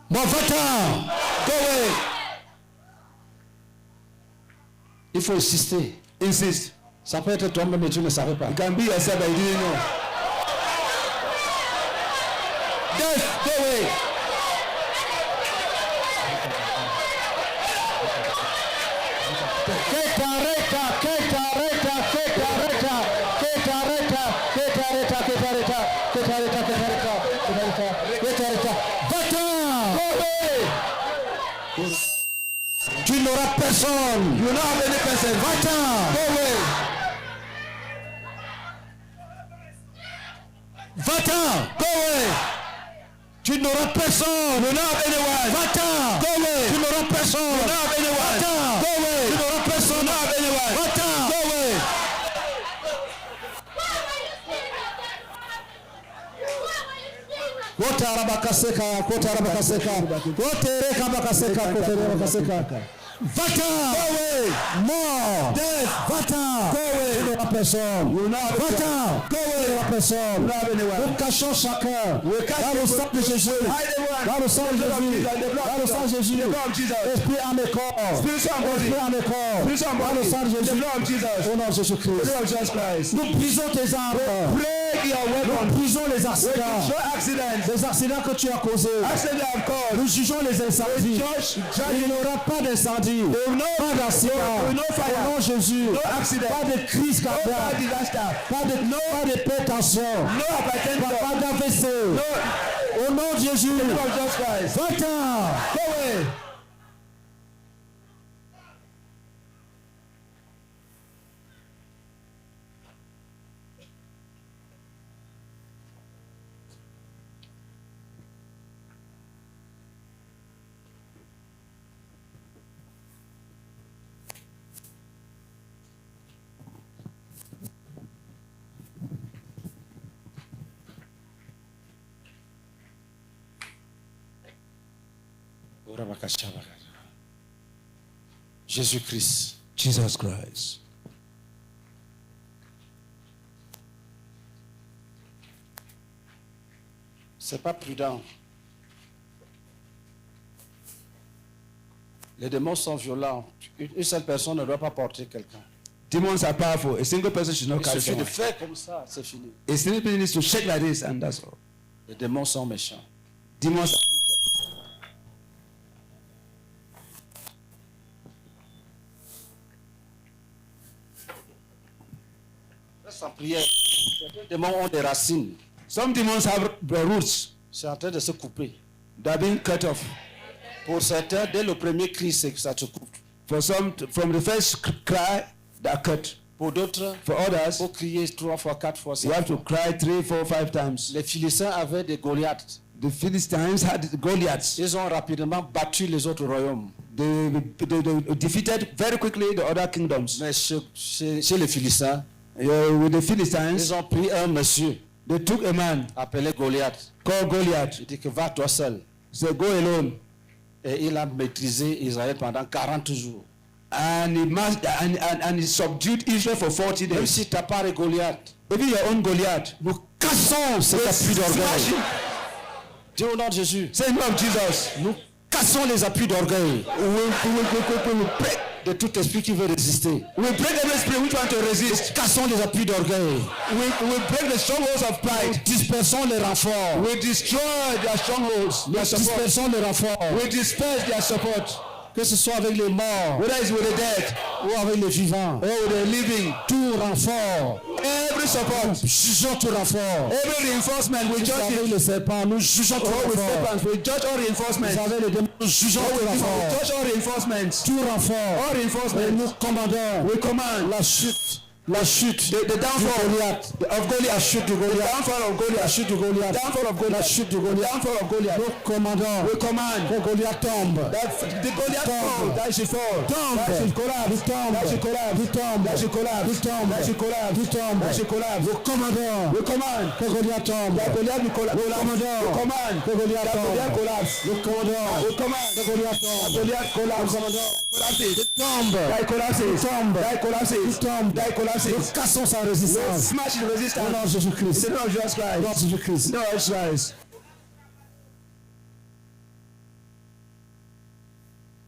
Mort, va-t'en. Go away. Il faut insister. Insist. Ça peut être toi-même, mais tu ne savais pas. You can be yourself, but you didn't know. Death, go away. Tu n'auras personne. You will not have any person. Va-t'en. Go away. Va-t'en. Go away. Tu n'auras personne. You will not have anyone. Va-t'en. Go away. Tu n'auras personne. You will not have anyone. Va-t'en. Go away. Tu n'auras You will personne. not have anyone. Va-t'en. Go away. Kotarabakaseka, kotarabakaseka, kotereka bakaseka, kotereka bakaseka. Va-t'en. Go away. Mort. Death. Va-t'en. Go away. Tu n'auras personne. You will not have Va-t'en. Go Tu away. n'auras personne. You will not have anyone. Nous cachons chacun dans le sang de Jésus. Hide everyone. Dans le sang de Jésus. Dans le sang de Jésus. The blood of Jesus. Esprit en corps. Spiritual body. Esprit en corps. Spiritual Dans le body. sang de The Jésus. blood of Jesus. Au nom de The Jésus-Christ. blood of Jesus Christ. Nous brisons tes armes. Break your Nous weapon. brisons les We accidents. destroy accidents. Les accidents que tu as causés. Accidents that have caused. Nous jugeons les incendies. Il n'y aura pas d'incendie. Pas d'accident. Au nom de Jésus. No accident. Pas de crise No cardiaque. disaster. Pas d'hypertension. No hypertension. Pas d'AVC. No. Au nom de Jésus. The blood of Jesus Christ. Va-t'en. Go away. Jésus-Christ. Jesus Christ. C'est pas prudent. Les démons sont violents. Une seule personne ne doit pas porter quelqu'un. Demons are powerful. A single person should not Il carry suffit de someone. faire comme ça, c'est fini. A single person needs to shake like this, and that's all. Les démons sont méchants. Demons are Reste en prière. Certains démons ont des racines. Some demons have roots. C'est en train de se couper. They are being cut off. Pour certains, dès le premier cri, c'est que ça se coupe. For some, from the first cry, they are cut. Pour d'autres, For il others, faut crier 3 fois, 4 fois, 5 you have to fois. cry 3, 4, 5 times. Les Philistins avaient des Goliaths. The Philistines had Goliaths. Ils ont rapidement battu les autres royaumes. They defeated very quickly the other kingdoms. Mais chez les Philistins, With the Philistines, ils ont pris un monsieur they took a man appelé Goliath. called Goliath. Il dit que va toi seul. Said, go alone. Et il a maîtrisé Israël pendant 40 jours. And he subdued Israel for 40 Même days. si tu n'as pas de Goliath, Even your own Goliath. nous cassons cet appui Smash d'orgueil. him. Dis au nom de Jésus, Say in the name of Jesus. nous cassons les appuis d'orgueil We break, de tout esprit qui veut résister. we break every spirit which want to resist. Cassons les appuis d'orgueil. We break the strongholds of pride. Dispersons les renforts. We destroy their strongholds, their support. Dispersons les renforts. We disperse their support. Que ce soit avec les morts Whether it's with the dead ou avec les vivants. or with the living. Tout renfort. Every support, Jugeons tout renfort. every reinforcement, we Vous judge savez, it. les serpents, nous jugeons tout Oh, with renfort. serpents, we judge all reinforcements. Vous savez, les démons, nous jugeons Oh, tout we renfort. judge all reinforcements. Tout renfort. All Et reinforcements. nous commandons We command la chute. La chute the downfall du Goliath. of Goliath. La chute du The Goliath. downfall of La Goliath. chute du Goliath. Downfall of La Goliath. chute du The Goliath. downfall of Goliath. Nous commandons We command que Goliath tombe. that the Goliath fall, that should fall, Tombe. that should collapse, Il tombe. that should collapse, Il tombe. that should collapse, Il tombe. that should collapse, Il tombe. that should collapse. Nous commandons We command que Goliath tombe. that Goliath will collapse. Nous commandons We command que Goliath that Goliath tombe. collapse. Nous commandons We command que Goliath that tombe. Goliath Nous collapse. commandons Collapses. qu'il tombe. That collapses. tombe. That collapses. Il tombe. That collapses. Nous cassons sa We résistance. smash the Au nom resistance. de In Jésus-Christ. the name of Jesus Au nom de Christ. Jésus-Christ. No, Jesus Christ.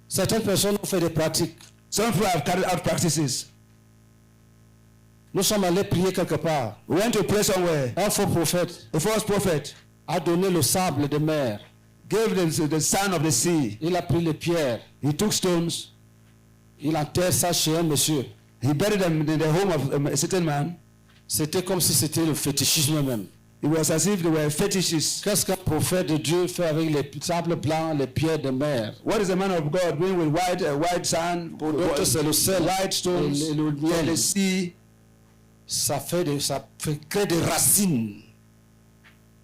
Certaines personnes ont fait des pratiques. Some people have carried out practices. Nous sommes allés prier quelque part. We went to pray somewhere. Un faux prophète The false prophet a donné le sable de mer. gave the sand of the sea. Il a pris les pierres. He took stones. Il enterre ça chez un monsieur. He buried them in the home of a certain man. C'était comme si c'était le fétichisme même. It was as if they were fetishes. Qu'est-ce qu'un prophète de Dieu fait avec les sables blancs, les pierres de mer? What is the man of God doing with white sand, d'autres, c'est le sel. white stones, Et le miel. and the sea? Ça crée des racines.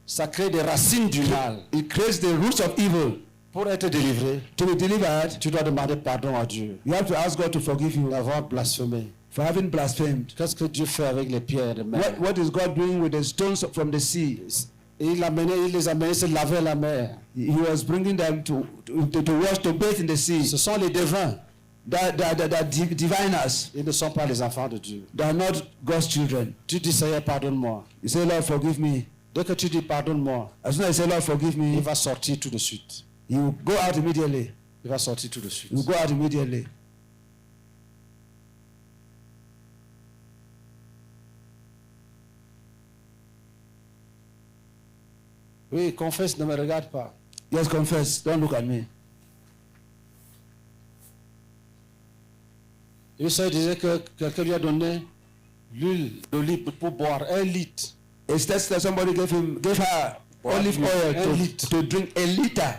Ça crée des racines du mal. It creates the roots of evil. Pour être délivré, To be delivered, tu dois demander pardon à Dieu you have to ask God to forgive you d'avoir blasphémé. for having blasphemed. Qu'est-ce que Dieu fait avec les pierres de mer? What is God doing with the stones from the sea? Et il les a menés se laver à la mer. He was bringing them to wash, to bathe in the sea. Ce sont les devins. That diviners, Ils ne sont pas les enfants de Dieu. they are not God's children. Tu dis Seigneur, pardonne-moi. You say, Lord, forgive me. Dès que tu dis pardonne-moi, As soon as you say, Lord, forgive il me, va sortir tout de suite. he will go out immediately. Il va sortir tout de suite. He will go out immediately. Oui, confesse, ne me regarde pas. Yes, confess. Don't look at me. Et ça disait que quelqu'un lui a donné l'huile d'olive pour boire 1 litre. Instead, somebody gave her olive oil to drink a liter.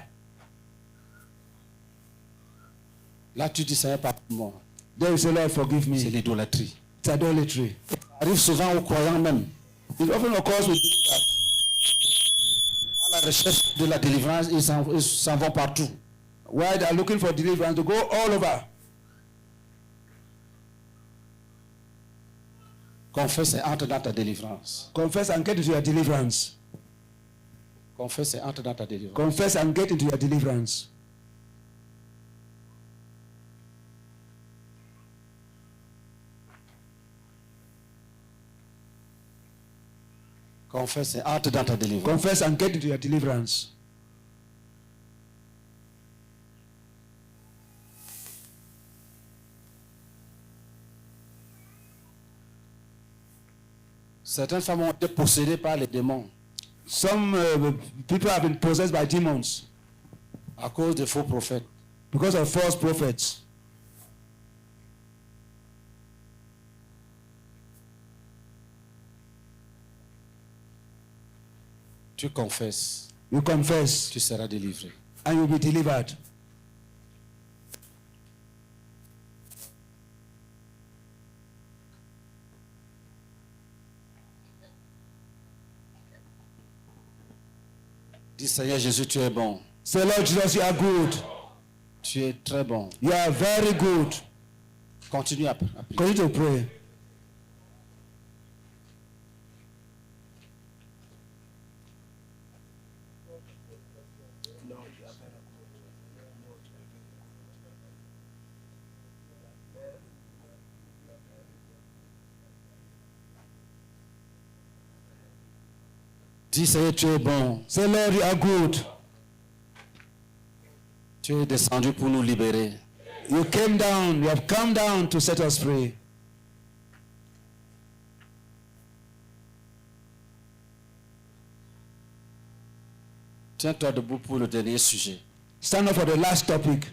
Là, tu dis Seigneur, pardonne-moi. Then you say, Lord, forgive C'est me. l'idolâtrie. It's idolatry. Ça arrive souvent aux croyants même. It often occurs with believers. À la recherche de la délivrance, ils s'en vont partout. While they are looking for deliverance, to go all over. Confesse et entre dans ta délivrance. Confess and get into your deliverance. Confesse et entre dans ta délivrance. Confess and get into your deliverance. Confesse et entre dans ta délivrance. Confess and get into your deliverance. Certaines femmes ont été possédées par les démons Some people have been possessed by demons à cause des faux prophètes. because of false prophets. Tu confesses, You confess tu seras délivré. and you'll be delivered. Dis Seigneur Jésus, tu es bon. Say, Lord Jesus, you are good. Tu es très bon. You are very good. Continue à prier. Continue to pray. Dis Seigneur, tu es bon. Say, Lord, you are good. Tu es descendu pour nous libérer. You came down. You have come down to set us free. Tiens-toi debout pour le dernier sujet. Stand up for the last topic.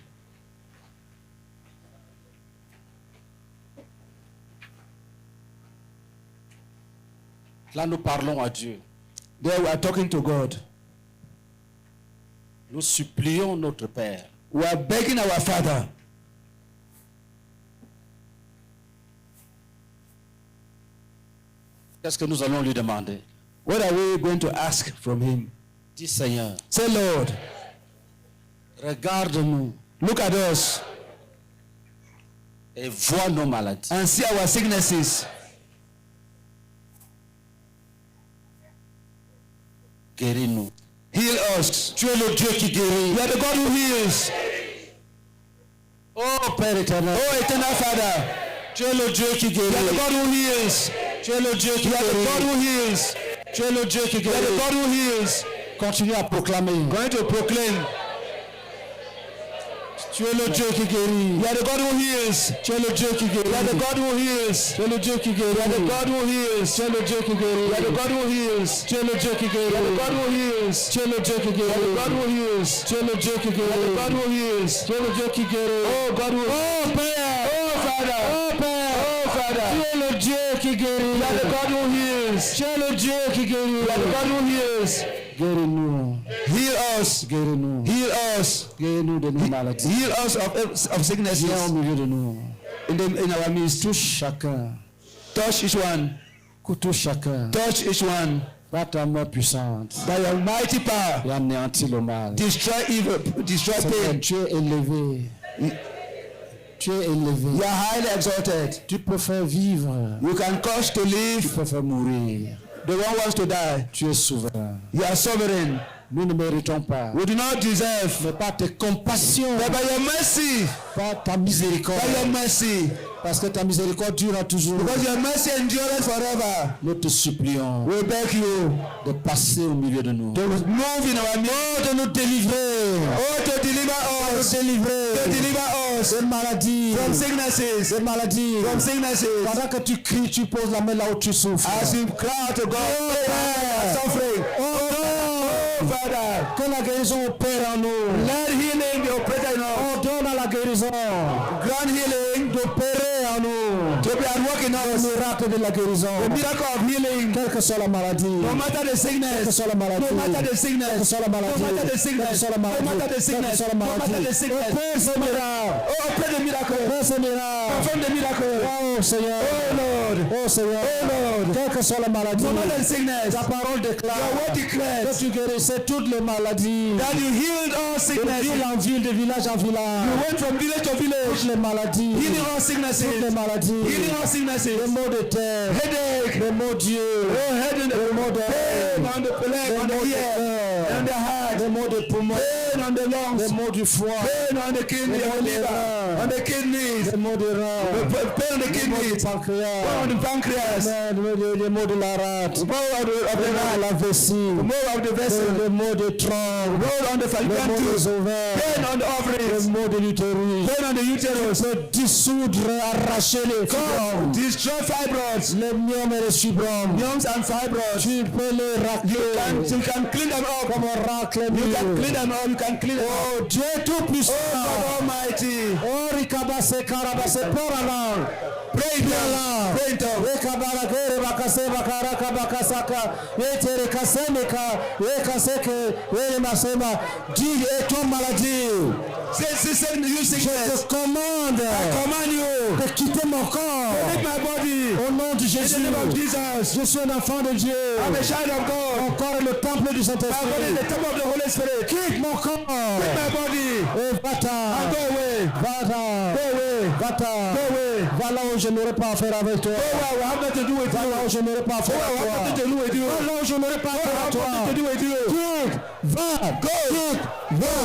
Là, nous parlons à Dieu. There we are talking to God. Nous supplions notre Père. We are begging our Father. Qu'est-ce que nous allons lui demander? What are we going to ask from Him? Dis Seigneur, Say, Lord, regarde-nous look at us et vois nos maladies. and see our sicknesses. Guéris-nous. Heal us. Tu es le Dieu qui guérit. You are the God who heals. Oh Père éternel, Oh, eternal Father, tu es le Dieu qui you are the guérit. God who heals. Tu es le Dieu qui You are the God guérit. who heals. Tu es le Dieu qui You are the guérit. God who heals. Continue à proclamer. Going to proclaim. Tu es le Dieu qui guérit. You are the God who heals. Tu es le Dieu qui guérit. You are the God who heals. Tu es le Dieu qui guérit. You are the God who heals. Tu es le Dieu qui guérit. You are the God who heals. Tu es le Dieu qui guérit. You are the God who heals. Tu es le Dieu qui You are the guérit. God who heals. Tu es le Dieu qui You are the God guérit. who heals. Tu es le Dieu qui guérit. Oh God who Oh Père. Oh Father. Oh Père. Oh Father. Tu es le Dieu qui guérit. You are the God who heals. Tu es le Dieu qui guérit. You are the God who heals. Guéris-nous. Heal us. Guéris-nous. Heal us. Guéris-nous de nos maladies. Heal us of sicknesses Viens au milieu de nous. in our midst. Touche chacun. Touch each one. Touche chacun. Touch each one. Par ta main puissante. By your mighty power. Et anéantis le mal. Destroy evil. Destroy Seigneur, pain. tu es élevé. Tu es élevé. You are highly exalted. Tu peux faire vivre. You can cause to Tu live. peux faire mourir. The one wants to die. Tu es souverain. You are sovereign. Nous ne méritons pas. We do not deserve. Mais par tes compassions, But by your mercy. par ta miséricorde. By your mercy. Parce que ta miséricorde durera toujours. Because your mercy endureth forever. Nous te supplions We beg you de passer au milieu de nous. to move in our midst. Oh, de nous délivrer. Oh, to deliver De us. nous délivrer. To deliver us De maladies. from sicknesses. De maladies. From sicknesses. Pendant que tu cries, tu poses la main là où tu souffres. As you cry out to God, suffering. Oh, Father, Que la guérison opère en nous. let healing be operated in us. Ordonne à la guérison Grant healing d'opérer en nous. to be at work in Le us. miracle de la guérison. The miracle of healing. Quelle que soit la maladie. No matter the Quelle que sickness. soit la maladie. No matter the Quelle que sickness. soit la maladie. No matter the Quelle que sickness. soit la No maladie. matter the Quelle que sickness. soit la No matter maladie. the sickness. Opère ce miracle. Oh, operate the miracle. Opère ce miracle. Perform the miracle. Oh Seigneur. Oh Lord. Oh Seigneur. Oh Lord. Quelle que soit la maladie. No matter the sickness. Ta parole déclare Your word que declares tu guérissais toutes les maladies. that you healed all De sicknesses. ville en ville, de village en You village. went from village to Toutes village. les maladies. Healing all Toutes les sicknesses. maladies. Healing all Les sicknesses. maux de terre. Headache. Les maux d'yeux. Oh, head in Les maux de pain on the leg, Les on the maux de ear, cœur. on the heart, Les maux de poumons. pain on the Les lungs, maux du foie. pain on the kidney, Les on maux the des liver, reins. on the kidneys, Les maux des reins. pain on the Les maux du kidneys, pancréas. pain on the pancreas, Les maux de la rate. pain of Les the maux de heart, la vessie. pain of the vessel, Les maux des troncs. pain on the Les fallopian maux des tube, ovaires. pain on the Les ovaries, maux de l'utérus. pain on the uterus, Dissoudre, arracher les God, fibromes. destroy fibroids, Les myomes et les fibromes. myom's and fibroids. Tu peux les racler. You can clean them up. Comme on racle les You can murs. clean them up. You can clean them up. Oh Dieu tout-puissant. Oh God Almighty. Oh Rikabase Karabase Poralang. Pray in tongues. Pray in tongues. Rekabaragere Bakase Bakaraka Bakasaka. Yetere Kasemeka. Yekaseke. Yere Masema. Dis et ton maladie. Say you Je sickness. te commande Command you. de quitter mon corps. Take my body. Au nom de In the Jésus. name of Jesus. Je suis un enfant de Dieu. I'm a child of God. Mon corps est le temple du My body is Saint-Esprit. the temple of the Holy Spirit. Quitte mon corps. Take my body. Et va-t'en. Go away. Va-t'en. Go away. Va-t'en. Go away. Va là où je n'aurai pas affaire avec toi. Go away. I have nothing to do with Va you. là où je n'aurai pas Go affaire away. I à have nothing toi. to do with you. Va là où je n'aurai pas Go away. affaire I à have toi. nothing to do with you. Quitte. Va. Quitte. Va.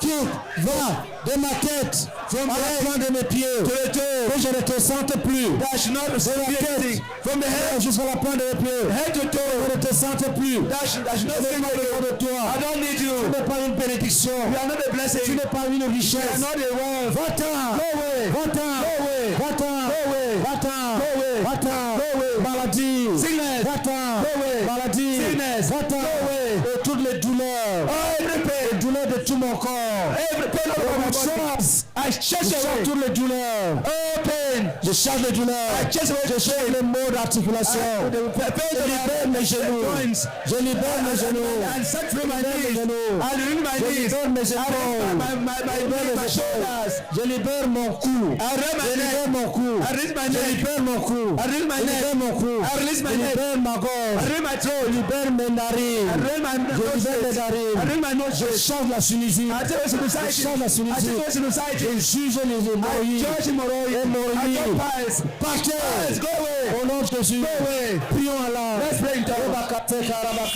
Quitte. Va. De ma tête. From À the la head pointe de mes pieds. to the toe. Que je ne te sente plus. That should not De la be tête. anything. From the head, Jusqu'à la pointe de mes pieds. head to Je toe. ne te sente plus. That should not Je be n'ai pas besoin anything. de toi. I don't need Tu you. n'es pas une bénédiction. You are not a Tu blessing. n'es pas une You are richesse. not a wealth. Va-t'en. Go away. Va-t'en. Go away. Va-t'en. Go away. Va-t'en. Go away. Va-t'en. Go away. Maladie. Sickness. Va-t'en. Go away. Maladie. Sickness. Va-t'en. Go away. Et toutes les douleurs. Oh, every Les pain. douleurs de tout mon corps. Every pain of my body. Chasse. I chase Je chasse away. toutes les douleurs. Oh, pain. Je chasse les douleurs. I chase away Je the chasse pain. les maux d'articulation. The pain Je of libère my mes genoux. joints. Je libère mes genoux. And set free my Libère mes knees. genoux. And remove my Je knees. libère mes And épaules. my shoulders. Je libère mon cou. I raise my Je libère neck. mon cou. I raise my Je neck. libère mon cou. I raise my Je neck. libère mon cou. I release my Je neck. libère ma I gorge. raise my Je throat. libère mes narines. I raise my Je libère mes nose. I narines. raise my nose. Je change la sinusite. I take Je sinusitis. change la I sinusite. take sinusitis. Je juge les I hémorroïdes. judge hemorrhoid. I Hémorroïdes. judge piles. Partez. Go away. Au nom de Jésus. Go away. Prions alors. Let's pray in tongues. Prions alors.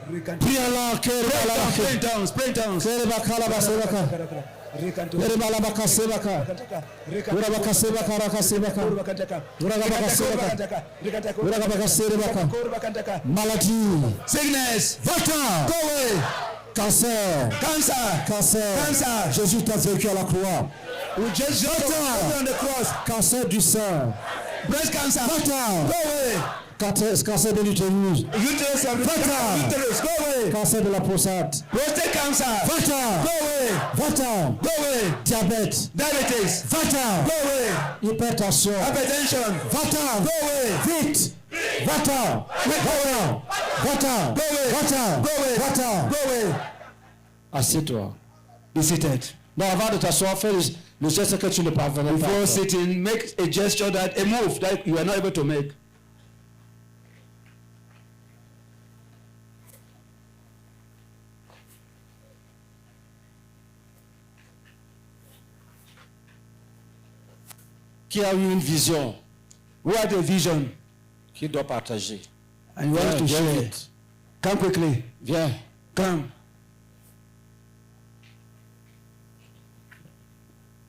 Pray in tongues. Pray in tongues. Rebala bakase baka. Ura bakase baka rakase baka. Ura bakase baka. Ura bakase baka. Maladie. Sickness. Va-t'en. Go away. Cancer. Cancer. Cancer. Cancer. Jésus t'a vaincu à la croix. Jesus on the cross. Cancer du sein. Breast cancer. Va-t'en. Go away. Cancer de l'utérus. Uterus. Va-t'en. Uterus. Go away. Cancer de la prostate. Prostate cancer. Va-t'en. Go away. Va-t'en. Go away. Diabète. Diabetes. Va-t'en. Go away. Hypertension. Hypertension. Va-t'en. Go away. Vite. Va-t'en. Va-t'en. Va-t'en. Go away. Va-t'en. Go away. Va-t'en. Go away. Assieds-toi. Be seated. Non, avant de t'asseoir, fais le geste que tu ne parvenais pas. Before sitting, make a gesture a move that you are not able to make. Qui a eu une vision? Who had a vision Qui doit partager? and you want to Viens share? vite. Come quickly. Viens. Come.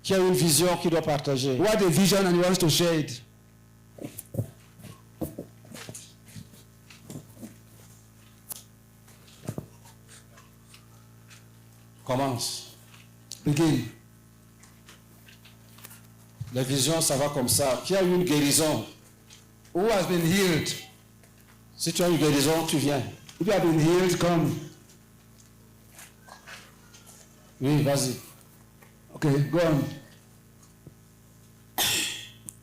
Qui a une vision qui doit partager? Who had a vision and he wants to share it? Commence. Begin. Les visions, ça va comme ça. Qui a eu une guérison? Who has been healed? Si tu as une guérison, tu viens. If you have been healed, come. Oui, vas-y. Okay, go on.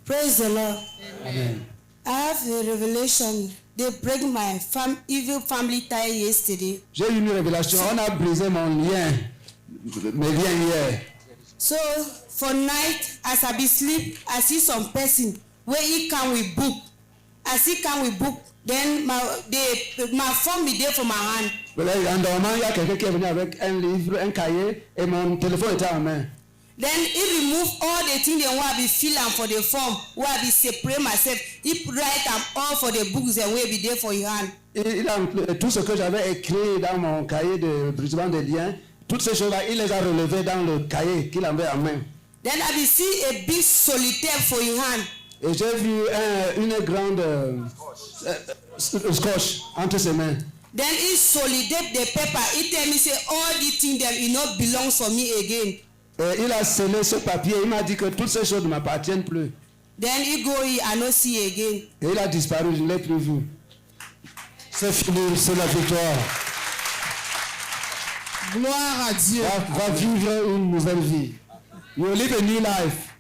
Praise the Lord. Amen. I have a revelation. They break my evil family tie yesterday. J'ai eu une révélation. On a brisé mon lien, mes liens hier. So for night, as I be sleep, I see some person where he come with book. As he come with book, then my phone be there for my hand. En dormant, il y a quelqu'un qui est venu avec un livre, un cahier, et mon téléphone était en main. Then he remove all the things that I be fill am for the form, where I be separate myself. He write am all for the books and where be there for your hand. Il a tout ce que j'avais écrit dans mon cahier de brisement des liens, toutes ces choses-là, il les a relevées dans le cahier qu'il avait en main. Then I be see a big solitaire for your hand. Et j'ai vu une grande scotch entre ses mains. Then he solidate the paper. He tell me say all the things that it not belongs for me again. Et il a scellé ce papier, il m'a dit que toutes ces choses ne m'appartiennent plus. Then he go, I no see again. Et il a disparu, je ne l'ai plus vu. C'est fini, c'est la victoire. Gloire à Dieu. Va vivre une nouvelle vie. You will live a new life.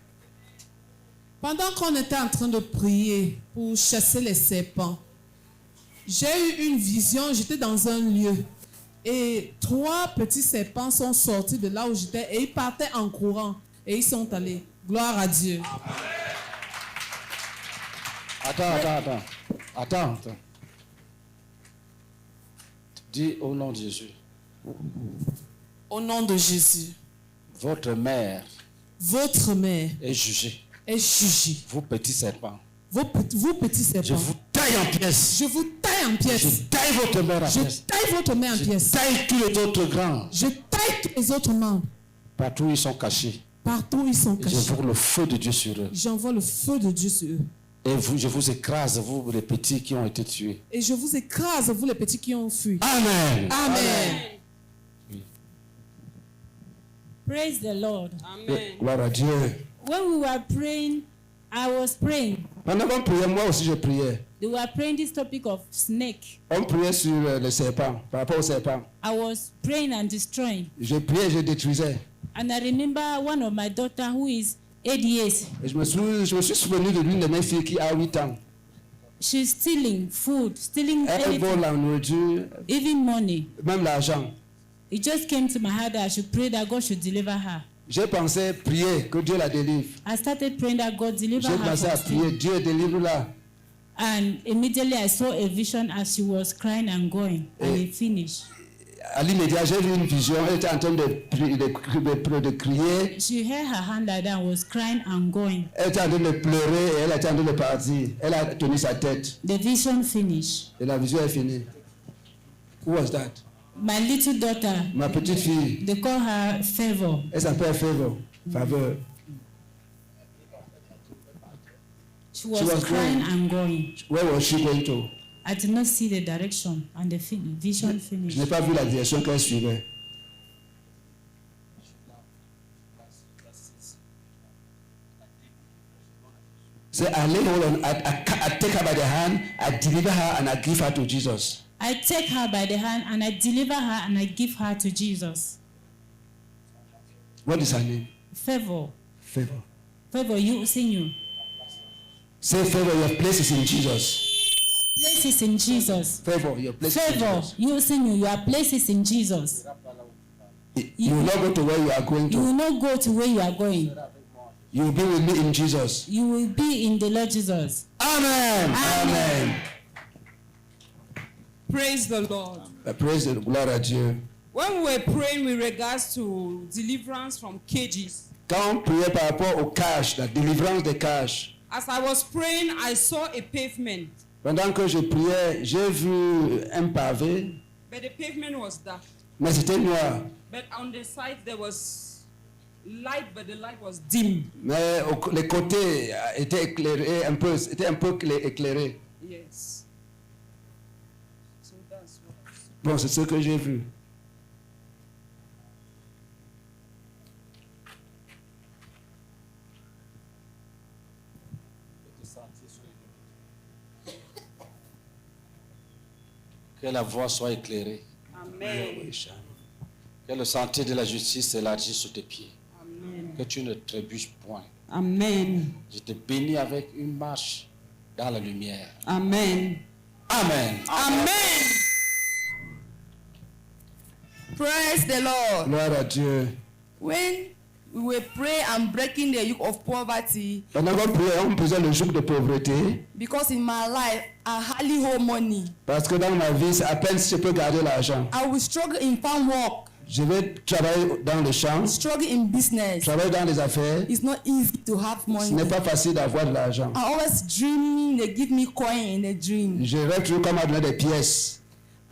Pendant qu'on était en train de prier pour chasser les serpents, j'ai eu une vision, j'étais dans un lieu et 3 petits serpents sont sortis de là où j'étais et ils partaient en courant et ils sont allés. Gloire à Dieu. Attends. Dis au nom de Jésus. Au nom de Jésus, Votre mère votre mère est jugée. est jugée. Vous petits serpents. Vous petits Je serpents, vous taille en pièces. je vous taille en Je pièces. taille votre mère en Je pièces. taille votre mère en Je pièces. taille tous les autres grands. Je taille tous les autres membres. Partout où ils sont cachés. Partout où ils sont Je cachés. j'envoie le feu de Dieu sur eux. J'envoie le feu de Dieu sur eux. Et je vous écrase, vous les petits qui ont été tués. Et je vous écrase, vous les petits qui ont fui. Amen. Amen. Praise the Lord. Gloire à Dieu. When we were praying, I was praying. Pendant qu'on priait, moi aussi je priais. They were praying this topic of snake. On priait sur les serpents, par rapport aux serpents. I was praying and destroying. Je priais, je détruisais. And I remember one of my daughter who is 8 years. Et je me suis souvenu de l'une de mes filles qui a 8 ans. She's stealing food, stealing Elle vole everything, la nourriture, even money. même l'argent. It just came to my heart that I should pray that God should deliver her. J'ai pensé prier que Dieu la délivre. I started praying that God deliver J'ai her commencé à from stealing. prier, Dieu délivre-la. And immediately I saw a vision as she was crying and going, and it finished. À l'immédiat, j'ai vu une vision, elle était en train de crier, She held her hand like that and was crying and going. elle était en train de pleurer et elle était en train de partir. Elle a tenu sa tête The vision finished. et la vision est finie. Who was that? My little daughter, Ma petite fille, they call her Favor. elle s'appelle Favor. Faveur. She was was crying going. and going. Where was she going to? I did not see the direction and the vision Je finished. n'ai pas vu la direction qu'elle suivait. Say, I lay hold on, I take her by the hand, I deliver her, and I give her to Jesus. I take her by the hand and I deliver her and I give her to Jesus. What is her name? Favor. Favor. Favor, you sing you. Say, Favor, your place is in Jesus. Place is in Jesus. Favor, your place is in Favor, Jesus. you sing you. Your place is in Jesus. You will not go to where you are going You will to. not go to where you are going. You will be with me in Jesus. You will be in the Lord Jesus. Amen. Amen. Praise the Lord. Praise the gloire à Dieu. When we were praying with regards to deliverance from cages, Quand on priait par rapport au cash, la délivrance des cash, as I was praying, I saw a pavement, pendant que je priais, j'ai vu un pavé, but the pavement was dark. mais c'était noir. But on the side there was light, but the light was dim. Mais les côtés étaient éclairés un peu, éclairés. Yes. So that's what I saw. Bon, c'est ce que j'ai vu. Que la voie soit éclairée. Amen. Que le sentier de la justice s'élargisse sous tes pieds. Amen. Que tu ne trébuches point. Amen. Je te bénis avec une marche dans la lumière. Amen. Amen. Amen. Praise the Lord. Gloire à Dieu. When we were praying and breaking the yoke of poverty, Pendant qu'on priait, on faisait le joug de pauvreté. because in my life I hardly hold money. Parce que dans ma vie, c'est à peine si je peux garder l'argent. I will struggle in farm work, Je vais travailler dans le champ, struggle in business. travailler dans les affaires. It's not easy to have Ce money. n'est pas facile d'avoir de l'argent. I always dream they give me coin in a dream. Je rêve toujours comme à donner des pièces.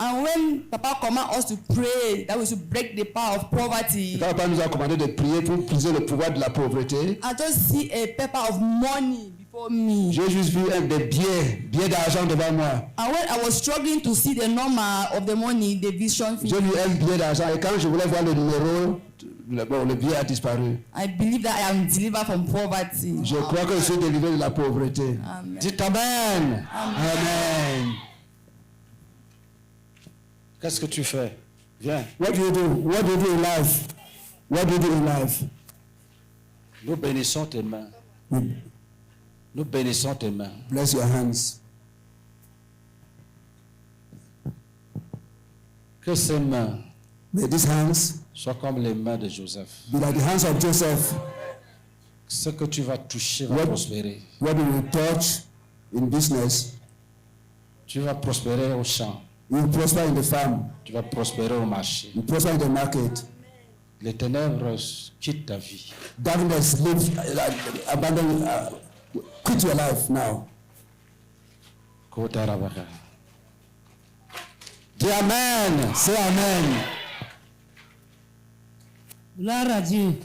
And when Papa command us to pray that we should break the power of poverty, Quand papa nous a commandé de prier pour briser le pouvoir de la pauvreté, I just see a paper of money before me. j'ai juste vu des billets d'argent devant moi. And when I was struggling to see the number of the money, the vision, J'ai vu un billet d'argent et quand je voulais voir le numéro, le billet a disparu. I believe that I am delivered from poverty. Je crois que je suis délivré de la pauvreté. Amen. Dites Amen. Amen. Qu'est-ce que tu fais? Viens. What do you do? What do you do in life? What do you do in life? Nous bénissons tes mains. Nous bénissons tes mains. Bless your hands. Que ces mains May these hands soient comme les mains de Joseph. be like the hands of Joseph. Ce que tu vas toucher va What- prospérer. What you will touch in business, Tu vas prospérer au champ. you will prosper in the farm. Tu vas prospérer au marché. You prosper in the market. Les ténèbres quittent ta vie. Darkness leave, abandon, quit your life now. Kotarabaka. Dis Amen. Say Amen. Gloire à Dieu.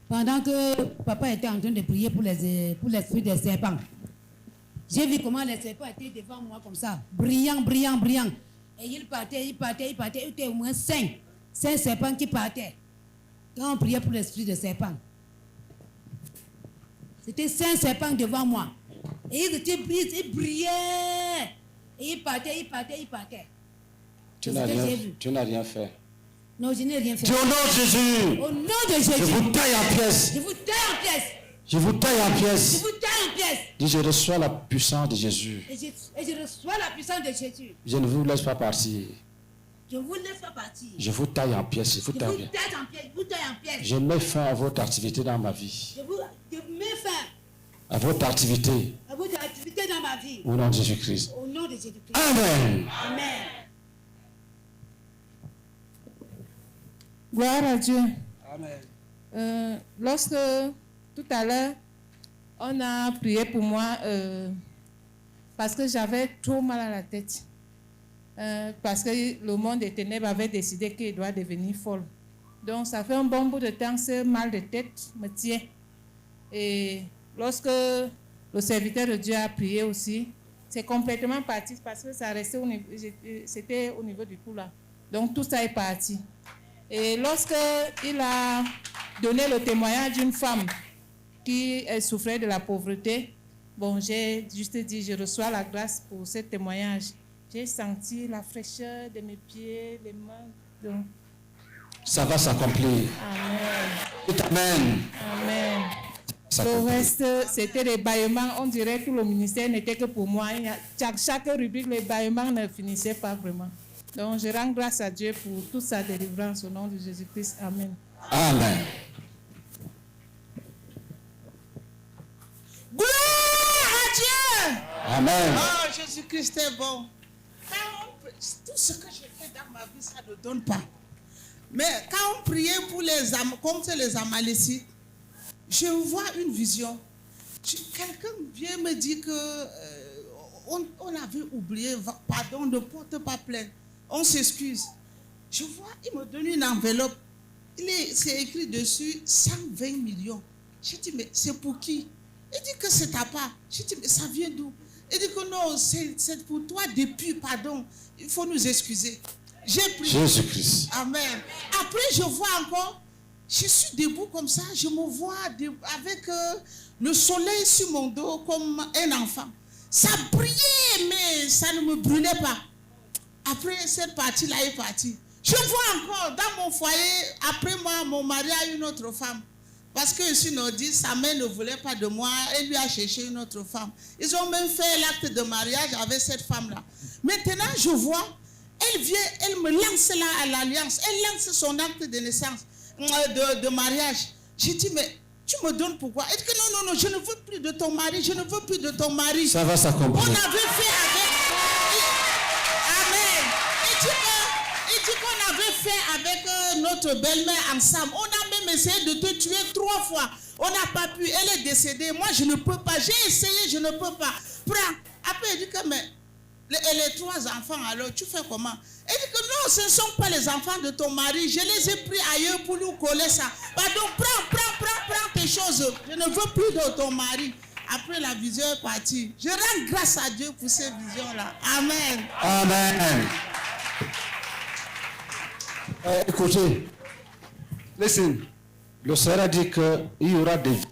Pendant que papa était en train de prier pour l'esprit des serpents, j'ai vu comment les serpents étaient devant moi comme ça, brillant, brillant, brillant. Et ils partaient. Il était au moins 5 serpents qui partaient. Quand on priait pour l'esprit des serpents, c'était 5 serpents devant moi. Et ils brillaient. Et ils partaient. Tu C'est n'as ce que j'ai rien, vu. tu n'as rien fait. Non, je n'ai rien fait. Dis au nom de Jésus. Au nom de Jésus, Je vous taille en pièces. je vous taille en pièces. Je vous taille en Je pièces. vous taille en pièces. Dis, je reçois la puissance de Jésus. Et je reçois la puissance de Jésus. Je ne vous laisse pas partir. Je ne vous laisse pas partir. Je vous taille en pièces. Je vous Je taille en vous pièces. taille en pièces. Je vous taille en pièces. Je mets fin à votre activité dans ma vie. Je mets fin À votre activité. à votre activité dans ma vie. Au nom de Jésus-Christ. Au nom de Jésus-Christ. Amen. Amen. Gloire à Dieu. Lorsque tout à l'heure, on a prié pour moi parce que j'avais trop mal à la tête. parce que le monde des ténèbres avait décidé qu'il doit devenir folle. Donc ça fait un bon bout de temps, ce mal de tête me tient. Et lorsque le serviteur de Dieu a prié aussi, c'est complètement parti parce que ça restait c'était au niveau du cou là. Donc tout ça est parti. Et lorsque il a donné le témoignage d'une femme qui souffrait de la pauvreté, bon, j'ai juste dit, je reçois la grâce pour ce témoignage. J'ai senti la fraîcheur de mes pieds, les mains. Donc, ça va s'accomplir. Amen. Amen. Amen. Le reste, c'était les bâillements. On dirait que le ministère n'était que pour moi. Chaque rubrique, les bâillements ne finissaient pas vraiment. Donc, je rends grâce à Dieu pour toute sa délivrance au nom de Jésus-Christ. Amen. Amen. Gloire à Dieu. Amen. Oh, Jésus-Christ est bon. Tout ce que j'ai fait dans ma vie, ça ne donne pas. Mais quand on priait pour comme c'est les Amalécites, je vois une vision. Quelqu'un vient me dire que on avait oublié, pardon, ne porte pas plainte. On s'excuse. Je vois, il me donne une enveloppe. C'est écrit dessus 120 millions. Je dis, mais c'est pour qui? Il dit que c'est ta part. Je dis, mais ça vient d'où? Il dit que non, c'est pour toi depuis, pardon. Il faut nous excuser. J'ai prié. Jésus-Christ. Amen. Après, je vois encore, je suis debout comme ça, je me vois avec le soleil sur mon dos comme un enfant. Ça brillait, mais ça ne me brûlait pas. Après, cette partie-là est partie. Je vois encore dans mon foyer, après moi, mon mari a une autre femme. Parce que ici, on dit, sa mère ne voulait pas de moi, elle lui a cherché une autre femme. Ils ont même fait l'acte de mariage avec cette femme-là. Maintenant, je vois, elle vient, elle me lance là à l'alliance. Elle lance son acte de naissance, de mariage. J'ai dit, mais tu me donnes pourquoi? Elle dit que non, je ne veux plus de ton mari, je ne veux plus de ton mari. Ça va s'accomplir. On avait fait avec... Amen. Il dit qu'on avait fait avec notre belle-mère ensemble. On a même essayé de te tuer 3 fois. On n'a pas pu. Elle est décédée. Moi, je ne peux pas. J'ai essayé, je ne peux pas. Prends. Après, il dit que, mais les 3 enfants, alors, tu fais comment? Elle dit que non, ce ne sont pas les enfants de ton mari. Je les ai pris ailleurs pour nous coller ça. Pardon, prends tes choses. Je ne veux plus de ton mari. Après, la vision est partie. Je rends grâce à Dieu pour ces visions-là. Amen. Amen. Écoutez, listen. Le Seigneur a dit qu'il y aura des visions.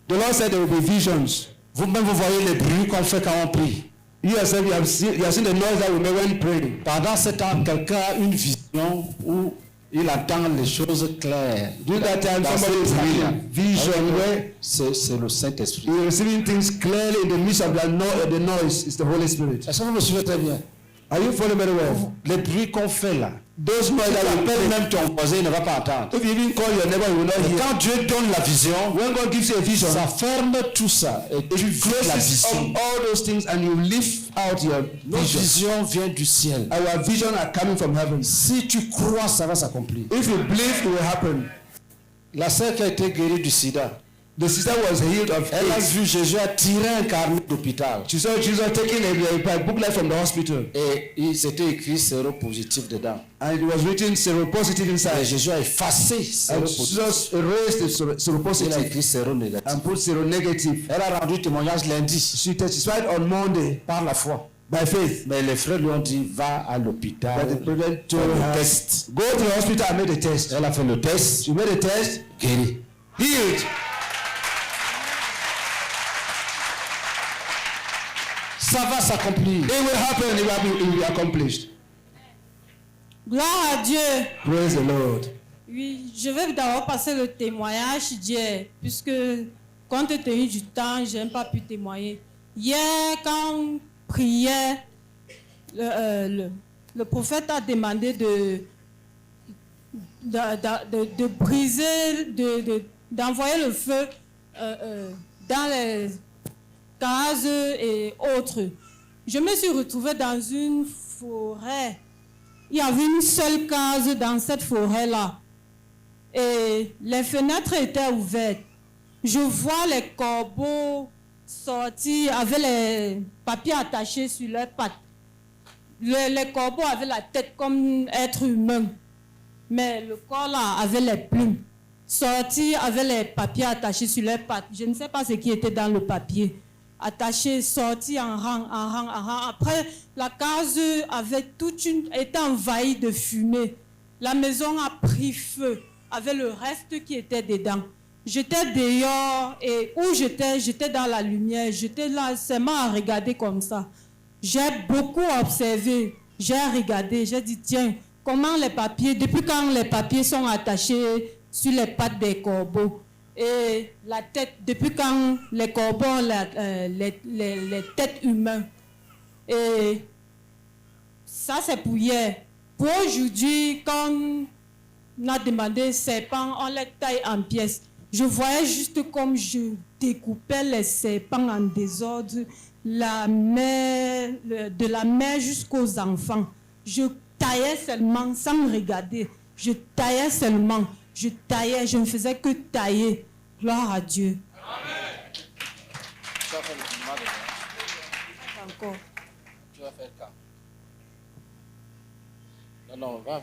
The Lord said there will be visions. Vous-même, vous voyez les bruits qu'on fait quand on prie. You yourself, you have seen the noise that we make when praying. Pendant ce temps, quelqu'un a une vision où il entend les choses claires. During that time, somebody is having a vision where c'est le Saint-Esprit. you're receiving things clearly in the midst of the noise. It's the Holy Spirit. Est-ce que vous me suivez très bien? Are you following very well? Les bruits qu'on fait là. Those noise that we Appelle make, même ton voisin, il ne va pas entendre. if you even call your neighbor, he will not hear. Quand Dieu donne la vision, When God gives you a vision, ça ferme tout ça et tu vis la closes vision. up all those things and you lift out your Nos vision. visions viennent du ciel. Our vision are coming from heaven. Si tu crois, ça va s'accomplir. If you believe, it will happen. La sœur qui a été guérie du sida, The sister was healed of elle a AIDS. vu Jésus attirer un carnet d'hôpital. She saw Jesus taking a booklet from the hospital, Et il s'était écrit séropositif dedans. and it was written seropositive Et inside. Jésus a effacé And séropositif. Jesus erased the Il a seropositive écrit séronégatif. and put seronegative. Elle a rendu témoignage lundi She testified on Monday par la foi. by faith. Mais les frères lui ont dit, va à But the l'hôpital, prophet fais told le her, test. go to the hospital and make the test. Elle a fait le test, She made the test, guérie. healed. Ça va s'accomplir. It will happen. It will be accomplished. Gloire à Dieu. Praise the Lord. Oui, je vais d'abord passer le témoignage d'hier, puisque compte tenu du temps, je n'ai pas pu témoigner. Hier, quand on priait, le prophète a demandé de briser, d'envoyer le feu dans les cases et autres. Je me suis retrouvée dans une forêt. Il y avait une seule case dans cette forêt-là. Et les fenêtres étaient ouvertes. Je vois les corbeaux sortir avec les papiers attachés sur leurs pattes. Les corbeaux avaient la tête comme être humain, mais le corps là avait les plumes. Sorti avec les papiers attachés sur les pattes. Je ne sais pas ce qui était dans le papier. Attaché, sorti en rang, en rang, en rang. Après, la case était envahie de fumée. La maison a pris feu avec le reste qui était dedans. J'étais dehors et où j'étais dans la lumière. J'étais là seulement à regarder comme ça. J'ai beaucoup observé. J'ai regardé. J'ai dit, tiens, comment les papiers, depuis quand les papiers sont attachés sur les pattes des corbeaux? Et la tête, depuis quand les corbeaux ont les têtes humaines? Et ça, c'est pour hier. Pour aujourd'hui, quand on a demandé serpents, on les taille en pièces. Je voyais juste comme je découpais les serpents en désordre, de la mère jusqu'aux enfants. Je taillais seulement sans regarder. Je taillais seulement. Je taillais, je ne faisais que tailler. Gloire à Dieu. Amen. Tu vas faire le mouvement de main. Encore. Tu vas faire quand? Non, va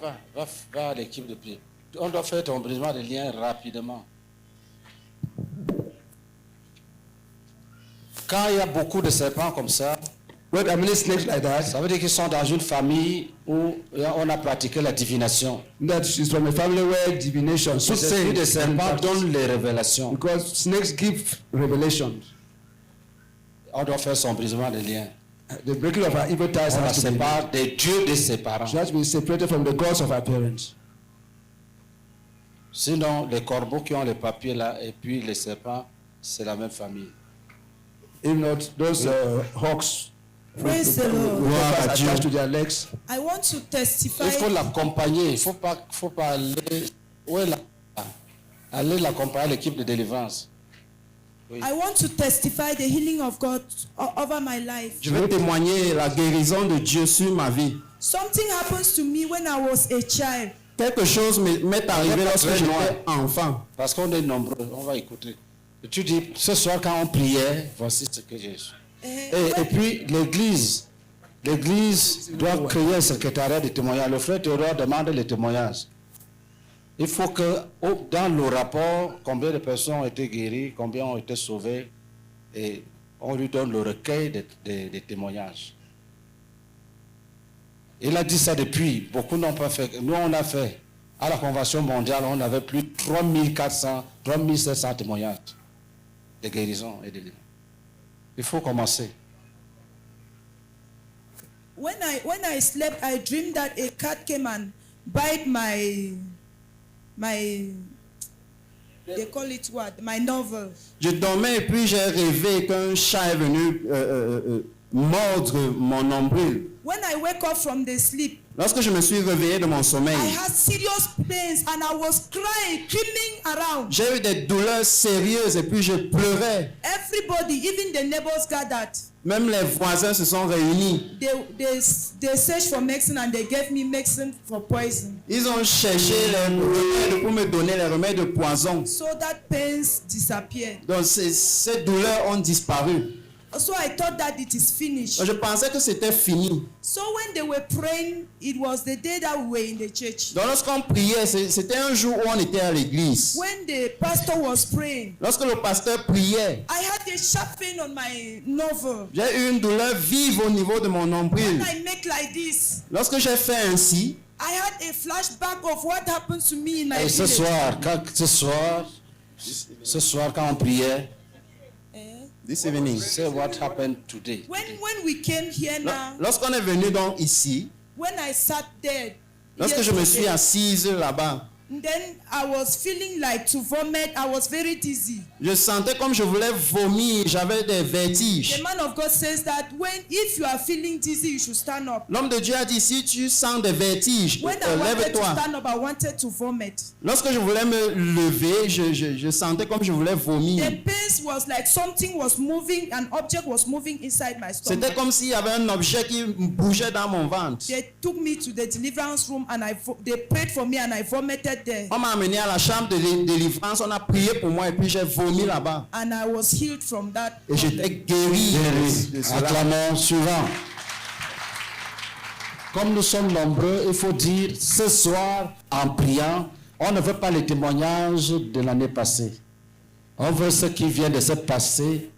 à l'équipe de pied. On doit faire ton brisement de lien rapidement. Quand il y a beaucoup de serpents comme ça, when many snakes like that, ça veut dire qu'ils sont dans une famille où on a pratiqué la divination. That is from a family where divination, L'esprit des serpents donne les révélations. Because snakes give revelations. On doit faire son brisement de liens. The breaking of our evil ties on la has to be sépare des dieux de ses parents. She has to be separated from the gods of our parents. Sinon, les corbeaux qui ont les papiers là et puis les serpents, c'est la même famille. If not, those hawks. Praise the Lord. Attached to their legs. I want to testify. Il faut l'accompagner. Il faut pas aller. Où est là? Aller l'accompagner à l'équipe de délivrance. Oui. I want to testify the healing of God over my life. Je veux témoigner la guérison de Dieu sur ma vie. Something happens to me when I was a child. Quelque chose m'est arrivé lorsque j'étais enfant. Parce qu'on est nombreux, on va écouter. Et tu dis, ce soir quand on priait, voici ce que j'ai su. Et puis l'église doit créer un secrétariat de témoignages. Le frère Théodore demande les témoignages. Il faut que dans le rapport, combien de personnes ont été guéries, combien ont été sauvées, et on lui donne le recueil des témoignages. Il a dit ça depuis, beaucoup n'ont pas fait. Nous on a fait, à la Convention mondiale, on avait plus de 3400, 3700 témoignages de guérison et de délivrance. Il faut commencer. When I slept, I dreamed that a cat came and bite they call it what? My novel. Je dormais et puis j'ai rêvé qu'un chat est venu mordre mon nombril. When I wake up from the sleep, lorsque je me suis réveillé de mon sommeil, I had serious pains and I was crying, screaming around. J'ai eu des douleurs sérieuses et puis je pleurais. Everybody, even the neighbors gathered. Même les voisins se sont réunis. They searched for medicine and they gave me medicine for poison. Ils ont cherché les remèdes pour me donner les remèdes de poison. So that pains disappeared. Donc ces douleurs ont disparu. So I thought that it is finished. Je pensais que c'était fini. So when they were praying, it was the day that we were in the church. Donc lorsqu'on priait, c'était un jour où on était à l'église. When the pastor was praying, lorsque le pasteur priait, I had a sharp pain on my navel. J'ai eu une douleur vive au niveau de mon nombril. When I make like this, lorsque j'ai fait ainsi, I had a flashback of what happened to me in my et village. Ce soir, quand on priait, this evening, say what happened today. When we came here now, lorsqu'on est venu donc ici, when I sat there, lorsque je me suis assise là-bas, then I was feeling like to vomit. I was very dizzy. Je sentais comme je voulais vomir, j'avais des vertiges. The man of God says that if you are feeling dizzy, you should stand up. L'homme de Dieu a dit, si tu sens des vertiges, when I wanted to lève-toi. stand up, I wanted to vomit. Lorsque je voulais me lever, je sentais comme je voulais vomir. The pain was like something was moving, an object was moving inside my stomach. C'était comme s'il y avait un objet qui bougeait dans mon ventre. They took me to the deliverance room and they prayed for me and I vomited there. On m'a amené à la chambre de délivrance, on a prié pour moi et puis j'ai vomi là-bas. And I was healed from that. Et j'étais guéri de cela. Acclamons suivant. Comme nous sommes nombreux, il faut dire ce soir, en priant, on ne veut pas les témoignages de l'année passée. On veut ce qui vient de se passer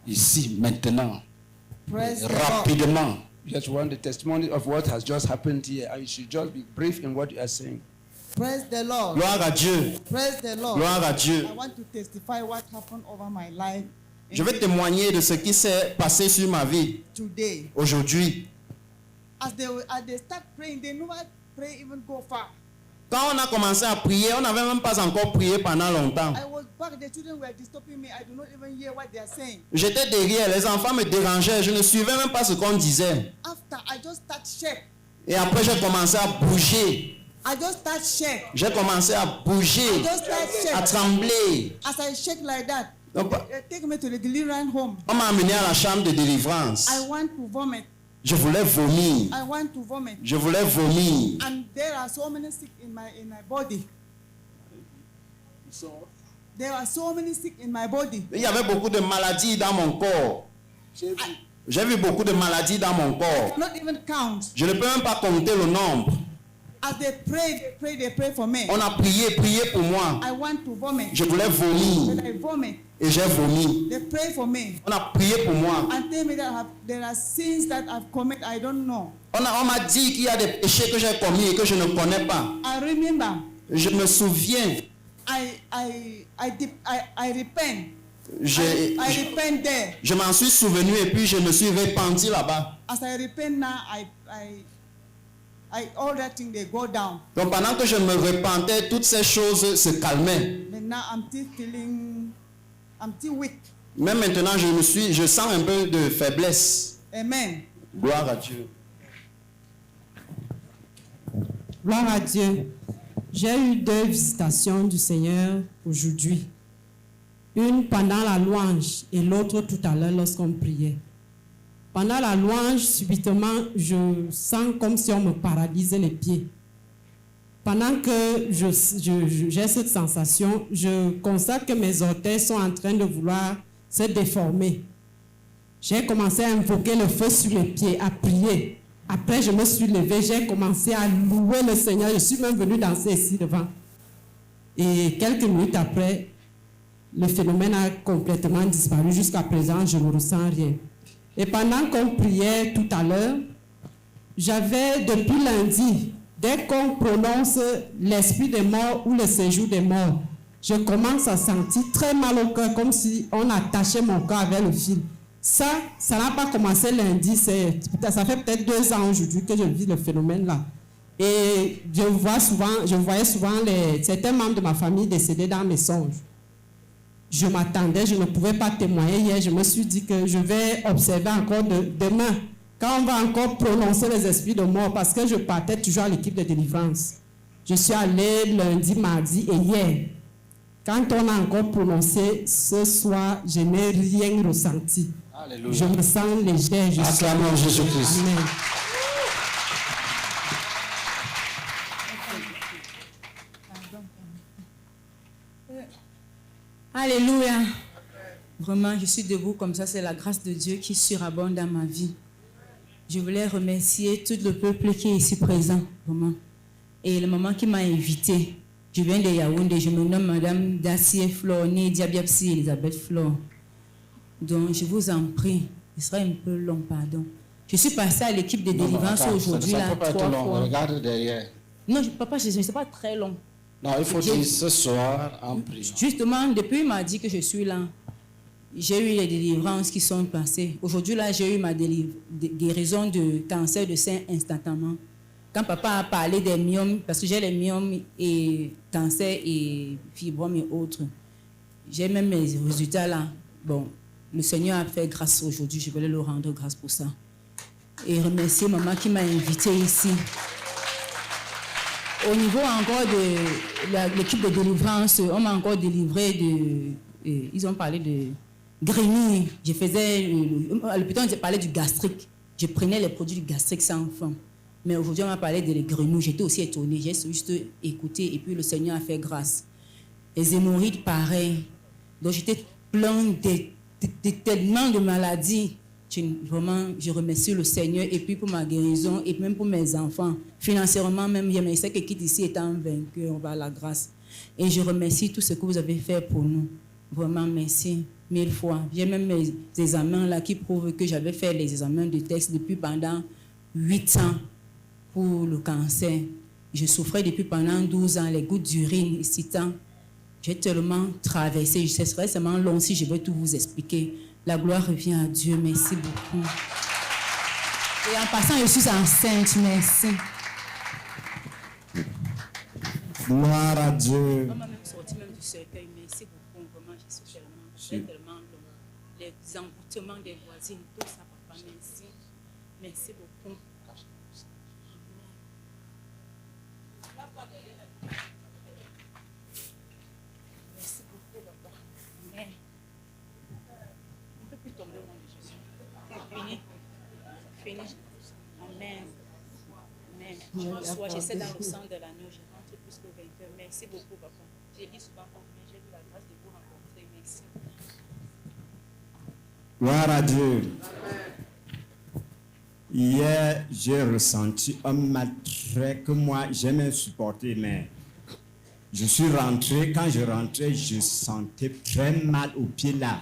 ici, maintenant, rapidement. You just want the testimony of what has just happened here. And you should just be brief in what you are saying. Praise the Lord. Gloire à Dieu. Praise the Lord. Gloire à Dieu. I want to testify what happened over my life Je vais témoigner de ce qui s'est passé sur ma vie today. aujourd'hui. As they start praying, they never pray even go far. Quand on a commencé à prier, on n'avait même pas encore prié pendant longtemps. I was back, the children were disturbing me. I do not even hear what they are saying. J'étais derrière, les enfants me dérangeaient, je ne suivais même pas ce qu'on disait. After I just start shake. Et après j'ai commencé à bouger. I just start shake. J'ai commencé à bouger, I just start shake. à trembler. As I shake like that, Donc, they take me to the deliverance home. on m'a amené à la chambre de délivrance. I want to vomit. Je voulais vomir. I want to vomit. Je voulais vomir. And there are so many sick in my body. There are so many sick in my body. Il y avait beaucoup de maladies dans mon corps. J'ai vu beaucoup de maladies dans mon corps. Not even count. Je ne peux même pas compter le nombre. As they pray for me. On a prié pour moi. I want to vomit. Je voulais vomir. But I vomit. Et j'ai vomi. They pray for me. On a prié pour moi. And tell me that there are sins that I've committed I don't know. On m'a dit qu'il y a des péchés que j'ai commis et que je ne connais pas. I remember. Je me souviens. I repent. I repent there. Je m'en suis souvenu et puis je me suis repenti là-bas. As I repent now, all that thing they go down. Donc pendant que je me repentais, toutes ces choses se calmaient. But now I'm still weak. Même maintenant, je sens un peu de faiblesse. Amen. Gloire à Dieu. Gloire à Dieu. J'ai eu 2 visitations du Seigneur aujourd'hui. Une pendant la louange et l'autre tout à l'heure lorsqu'on priait. Pendant la louange, subitement, je sens comme si on me paralysait les pieds. Pendant que j'ai cette sensation, je constate que mes orteils sont en train de vouloir se déformer. J'ai commencé à invoquer le feu sur les pieds, à prier. Après, je me suis levée, j'ai commencé à louer le Seigneur. Je suis même venue danser ici devant. Et quelques minutes après, le phénomène a complètement disparu. Jusqu'à présent, je ne ressens rien. Et pendant qu'on priait tout à l'heure, j'avais depuis lundi, dès qu'on prononce l'esprit des morts ou le séjour des morts, je commence à sentir très mal au cœur, comme si on attachait mon cœur avec le fil. Ça n'a pas commencé lundi, ça fait peut-être 2 ans aujourd'hui que je vis le phénomène là. Et je voyais souvent certains membres de ma famille décédés dans mes songes. Je m'attendais, je ne pouvais pas témoigner hier. Je me suis dit que je vais observer encore demain, quand on va encore prononcer les esprits de mort, parce que je partais toujours à l'équipe de délivrance. Je suis allée lundi, mardi et hier. Quand on a encore prononcé ce soir, je n'ai rien ressenti. Alléluia. Je me sens légère. Acclamons Jésus-Christ. Amen. Alléluia. Vraiment, je suis debout comme ça. C'est la grâce de Dieu qui surabonde dans ma vie. Je voulais remercier tout le peuple qui est ici présent. Vraiment. Et le moment qui m'a invité, je viens de Yaoundé. Je me nomme Madame Dacier Flore, née Diabiapsi Elisabeth Flore. Donc, je vous en prie. Il sera un peu long, pardon. Je suis passée à l'équipe de délivrance aujourd'hui. Ça ne peut pas être long. Regarde derrière. Non, papa, ce n'est pas très long. Non, il faut dire ce soir en priant. Justement, depuis, il m'a dit que je suis là. J'ai eu les délivrances qui sont passées. Aujourd'hui, là, j'ai eu ma guérison de cancer de sein instantanément. Quand papa a parlé des myomes, parce que j'ai les myomes et cancer et fibromes et autres, j'ai même mes résultats là. Bon, le Seigneur a fait grâce aujourd'hui. Je voulais le rendre grâce pour ça. Et remercier maman qui m'a invité ici. Au niveau encore de l'équipe de délivrance, on m'a encore délivré ils ont parlé de grenouilles. Je faisais, à l'hôpital, on parlait du gastrique. Je prenais les produits du gastrique sans fin. Mais aujourd'hui, on m'a parlé de les grenouilles. J'étais aussi étonnée. J'ai juste écouté et puis le Seigneur a fait grâce. Les hémorroïdes, pareil. Donc j'étais plein de tellement de maladies. Vraiment, je remercie le Seigneur et puis pour ma guérison et même pour mes enfants. Financièrement même, je me sais que quitte ici étant vaincu, on va à la grâce. Et je remercie tout ce que vous avez fait pour nous. Vraiment, merci 1000 fois. J'ai même mes examens là qui prouvent que j'avais fait les examens de texte depuis pendant 8 ans pour le cancer. Je souffrais depuis pendant 12 ans, les gouttes d'urine excitant. J'ai tellement traversé, ce serait seulement long si je vais tout vous expliquer. La gloire revient à Dieu, merci beaucoup. Et en passant, je suis enceinte, merci. Gloire à Dieu. On m'a même sorti même du cercueil, merci beaucoup, vraiment, je suis tellement long. Les emboutements des voisines, tout ça, papa, merci. Merci beaucoup. Merci beaucoup, papa. Amen. On ne peut plus tomber au nom de Jésus. C'est fini. C'est fini. Amen. Amen. Je reçois, j'essaie dans le sang de l'agneau, je rentre plus que vainqueur. Merci beaucoup, papa. J'ai dit souvent combien j'ai eu la grâce de vous rencontrer. Merci. Gloire à Dieu. Hier, j'ai ressenti un mal-être que moi, j'aimais supporter, mais je suis rentré. Quand je rentrais, je sentais très mal au pied là.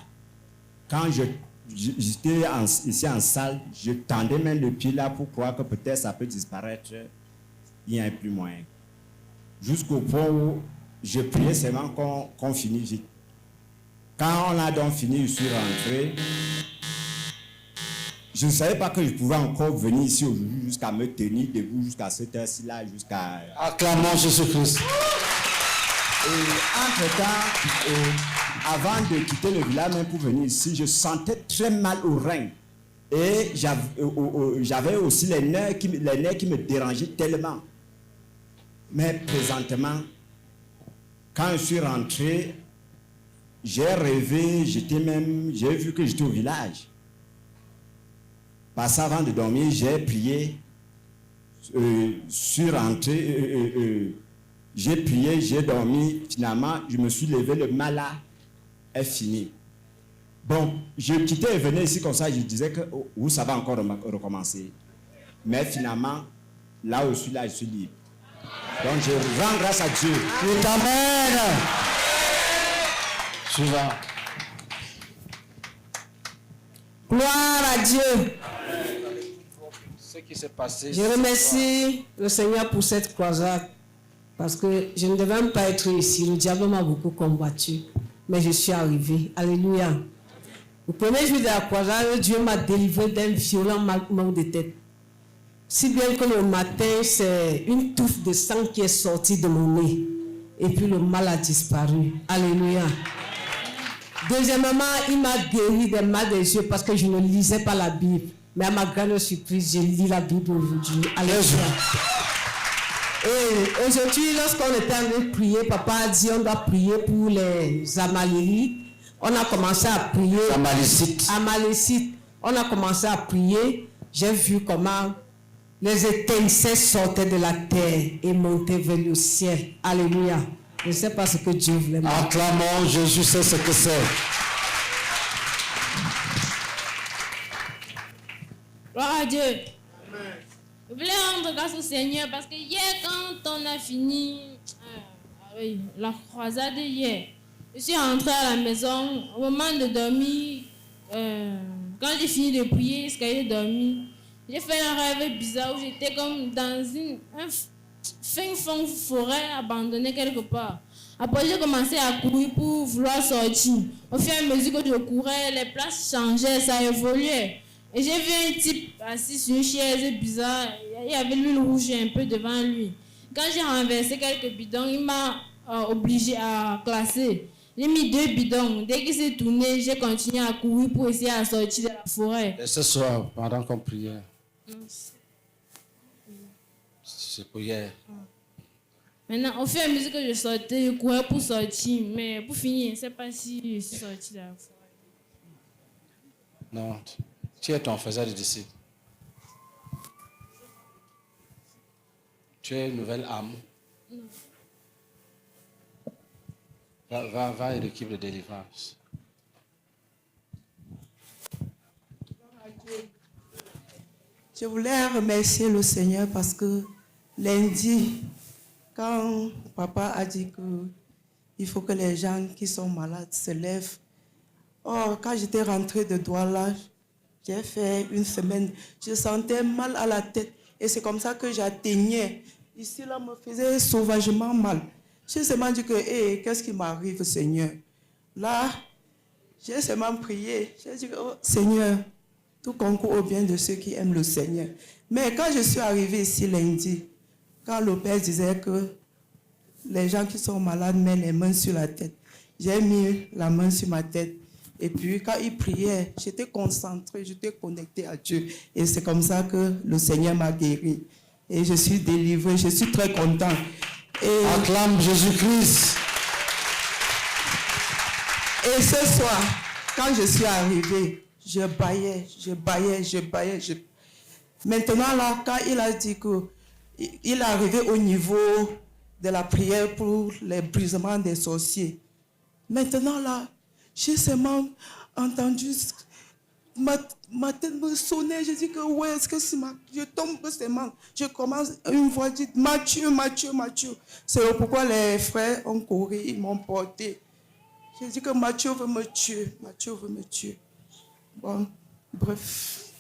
Quand j'étais ici en salle, je tendais même le pied là pour croire que peut-être ça peut disparaître. Il n'y a plus moyen. Jusqu'au point où je priais seulement qu'on finisse vite. Quand on a donc fini, je suis rentré. Je ne savais pas que je pouvais encore venir ici aujourd'hui jusqu'à me tenir debout jusqu'à cette heure-ci là, jusqu'à... Acclamons Jésus-Christ. Et entre-temps, avant de quitter le village même pour venir ici, je sentais très mal au rein. Et j'avais aussi les nerfs qui me dérangeaient tellement. Mais présentement, quand je suis rentré, j'ai rêvé, j'ai vu que j'étais au village. Parce qu'avant de dormir, j'ai prié, suis rentré, j'ai prié, j'ai dormi, finalement, je me suis levé, le mal là est fini. Bon, je quittais et venais ici comme ça, je disais que ça va encore recommencer. Mais finalement, là où je suis libre. Donc je rends grâce à Dieu. Il t'amène. Suivant. Gloire à Dieu. Ce qui s'est passé. Je remercie le Seigneur pour cette croisade. Parce que je ne devais même pas être ici. Le diable m'a beaucoup combattu. Mais je suis arrivé. Alléluia. Au premier jour de la croisade, Dieu m'a délivré d'un violent mal de tête. Si bien que le matin, c'est une touffe de sang qui est sortie de mon nez. Et puis le mal a disparu. Alléluia. Deuxièmement, il m'a guéri des mal des yeux parce que je ne lisais pas la Bible. Mais à ma grande surprise, je lis la Bible aujourd'hui. Alléluia. Et aujourd'hui, lorsqu'on était en train de prier, papa a dit on doit prier pour les Amalélites. On a commencé à prier. Amalécites. On a commencé à prier. J'ai vu comment les étincelles sortaient de la terre et montaient vers le ciel. Alléluia. Je ne sais pas ce que Dieu voulait. Acclamons, Jésus sait ce que c'est. Gloire à Dieu. Je voulais rendre grâce au Seigneur parce que hier, quand on a fini la croisade hier, je suis rentrée à la maison. Au moment de dormir, quand j'ai fini de prier, jusqu'à j'ai dormi, j'ai fait un rêve bizarre où j'étais comme dans un fin fond forêt abandonnée quelque part. Après, j'ai commencé à courir pour vouloir sortir. Au fur et à mesure que je courais, les places changeaient, ça évoluait. Et j'ai vu un type assis sur une chaise bizarre. Il y avait l'huile rouge un peu devant lui. Quand j'ai renversé quelques bidons, il m'a obligé à classer. J'ai mis 2 bidons. Dès qu'il s'est tourné, j'ai continué à courir pour essayer de sortir de la forêt. Et ce soir, pendant qu'on priait, c'est pour hier. Maintenant, au fur et à mesure que je sortais, je courais pour sortir. Mais pour finir, je ne sais pas si je suis sortie de la forêt. Non, tu es ton faiseur de disciples. Tu es une nouvelle âme. Non. Va à l'équipe de délivrance. Je voulais remercier le Seigneur parce que lundi, quand papa a dit qu'il faut que les gens qui sont malades se lèvent, quand j'étais rentrée de Douala, j'ai fait une semaine, je sentais mal à la tête et c'est comme ça que j'atteignais. Ici, là, me faisait sauvagement mal. J'ai seulement dit que, qu'est-ce qui m'arrive, Seigneur? Là, j'ai seulement prié. J'ai dit, Seigneur, tout concourt au bien de ceux qui aiment le Seigneur. Mais quand je suis arrivée ici lundi, quand le Père disait que les gens qui sont malades mettent les mains sur la tête, j'ai mis la main sur ma tête. Et puis, quand il priait, j'étais concentrée, j'étais connectée à Dieu. Et c'est comme ça que le Seigneur m'a guéri. Et je suis délivrée, je suis très contente. Acclame Jésus-Christ. Et ce soir, quand je suis arrivée, je baillais. Maintenant, là, quand il a dit qu'il est arrivé au niveau de la prière pour les brisements des sorciers, maintenant, là, j'ai seulement entendu ma tête me sonnait. Je dis que ouais, est-ce que c'est je tombe seulement. Je commence une voix dit Mathieu. C'est pourquoi les frères ont couru, ils m'ont porté. Je dis que Mathieu veut me tuer. Bon, bref.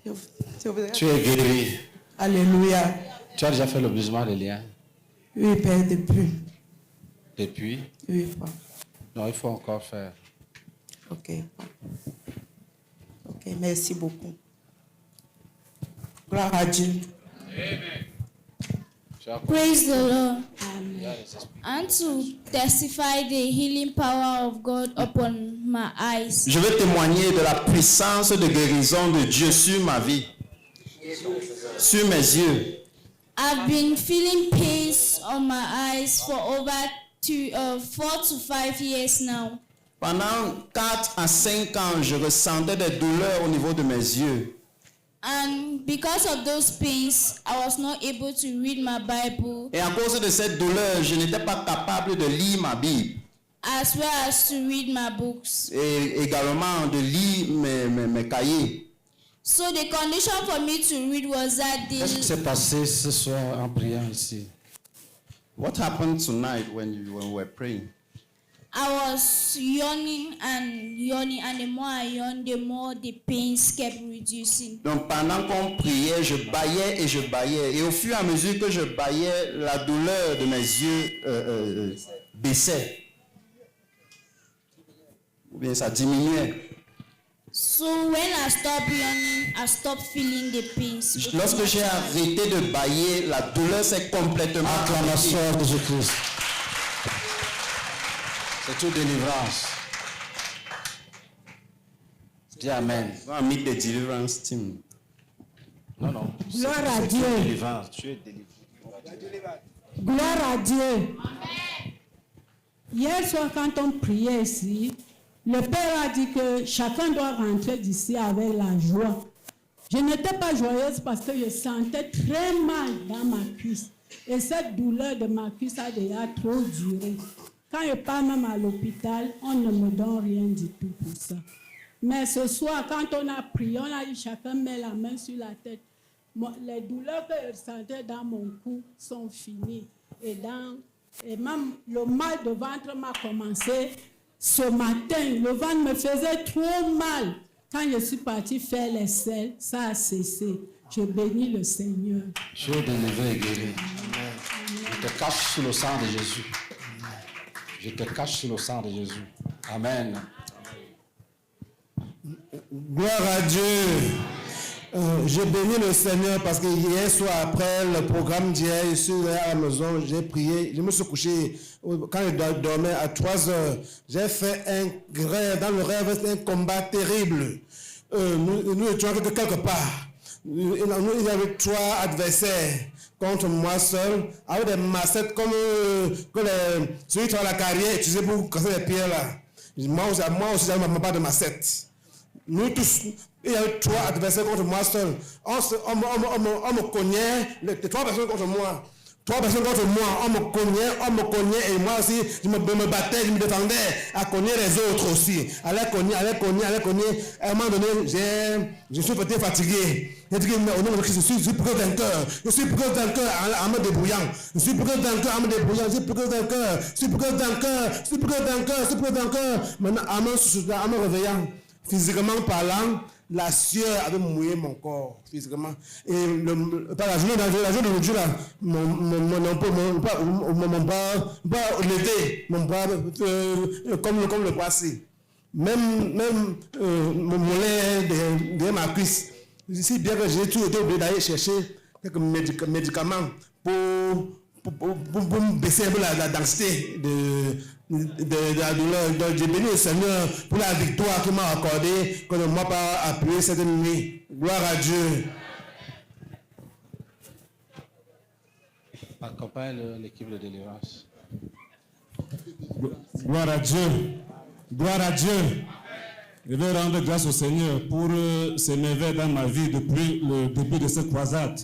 Tu es guéri. Alléluia. Tu as déjà fait le brisement des liens? Oui, Père, depuis. Depuis? Oui, Père. Non, il faut encore faire. Ok, merci beaucoup. Gloire à Dieu. Amen. Praise the Lord. And to testify the healing power of God upon my eyes. Je veux témoigner de la puissance de guérison de Dieu sur ma vie, sur mes yeux. I've been feeling pains on my eyes for over 4 to 5 years now. Pendant 4 à 5 ans, je ressentais des douleurs au niveau de mes yeux. And because of those pains, I was not able to read my Bible. Et à cause de cette douleur, je n'étais pas capable de lire ma Bible. As well as to read my books. Et également de lire mes cahiers. So the condition for me to read was that Qu'est-ce qui s'est passé ce soir en priant ici? What happened tonight when we were praying? I was yawning, and the more I yawned, the more the pains kept reducing. Donc pendant qu'on priait, je bâillais. Et au fur et à mesure que je bâillais, la douleur de mes yeux baissait. Ou bien ça diminuait. So when I stopped yawning, I stopped feeling the pains. Lorsque j'ai arrêté de bâiller, la douleur s'est complètement Acclamation de Jésus-Christ. C'est toute délivrance. Dis Amen. On va mettre des deliverance team. Non. Gloire à Dieu. Tu es délivré. Gloire à Dieu. Hier soir, quand on priait ici, le Père a dit que chacun doit rentrer d'ici avec la joie. Je n'étais pas joyeuse parce que je sentais très mal dans ma cuisse. Et cette douleur de ma cuisse a déjà trop duré. Quand je pars même à l'hôpital, on ne me donne rien du tout pour ça. Mais ce soir, quand on a prié, on a dit chacun met la main sur la tête. Les douleurs que je sentais dans mon cou sont finies. Et même le mal de ventre m'a commencé ce matin. Le ventre me faisait trop mal. Quand je suis partie faire les selles, ça a cessé. Je bénis le Seigneur. Je suis délivré et guéri. Je te cache sous le sang de Jésus. Je te cache sous le sang de Jésus. Amen. Gloire à Dieu. Je bénis le Seigneur parce que hier soir, après le programme d'hier, je suis à la maison, j'ai prié, je me suis couché quand je dormais à 3 heures. J'ai fait un rêve, dans le rêve, c'était un combat terrible. Nous étions quelque part. Il y avait 3 adversaires contre moi seul, avec des massettes comme celui qui a la carrière utilisé pour casser les pierres là. Moi aussi, j'avais ma part de massette. Nous tous, il y avait 3 adversaires contre moi seul. On me cognait, les 3 personnes contre moi. 3 personnes contre moi, on me cognait et moi aussi, je me battais, je me défendais à cogner les autres aussi. Allez cogner. À un moment donné, je suis peut-être fatigué. J'ai dit, mais au nom de Christ, je suis plus vainqueur. Je suis plus vainqueur en me débrouillant. Je suis plus vainqueur en me débrouillant. Je suis plus vainqueur. Je suis plus vainqueur. Je suis plus vainqueur. Je suis plus vainqueur. Maintenant, en me réveillant, physiquement parlant, la sueur avait mouillé mon corps physiquement. Et par la journée d'aujourd'hui, là, mon bras, comme le poissy. Même mon mollet derrière ma cuisse. Si bien que j'ai tout été obligé d'aller chercher quelques médicaments pour me baisser un peu la densité de la douleur. Donc j'ai béni le Seigneur pour la victoire qu'il m'a accordée, que ne m'a pas appuyé cette nuit. Gloire à Dieu. Accompagne l'équipe de délivrance. Gloire à Dieu. Gloire à Dieu. Je veux rendre grâce au Seigneur pour ces merveilles dans ma vie depuis le début de cette croisade.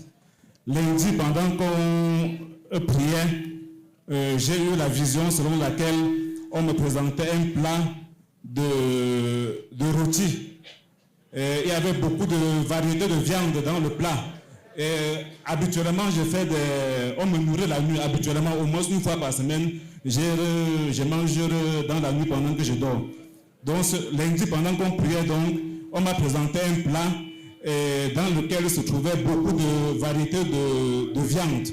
Lundi, pendant qu'on priait, j'ai eu la vision selon laquelle on me présentait un plat de rôti. Et il y avait beaucoup de variétés de viande dans le plat. Et habituellement, on me nourrit la nuit, habituellement, au moins une fois par semaine, je mange dans la nuit pendant que je dors. Donc, lundi, pendant qu'on priait, on m'a présenté un plat dans lequel se trouvait beaucoup de variétés de viande.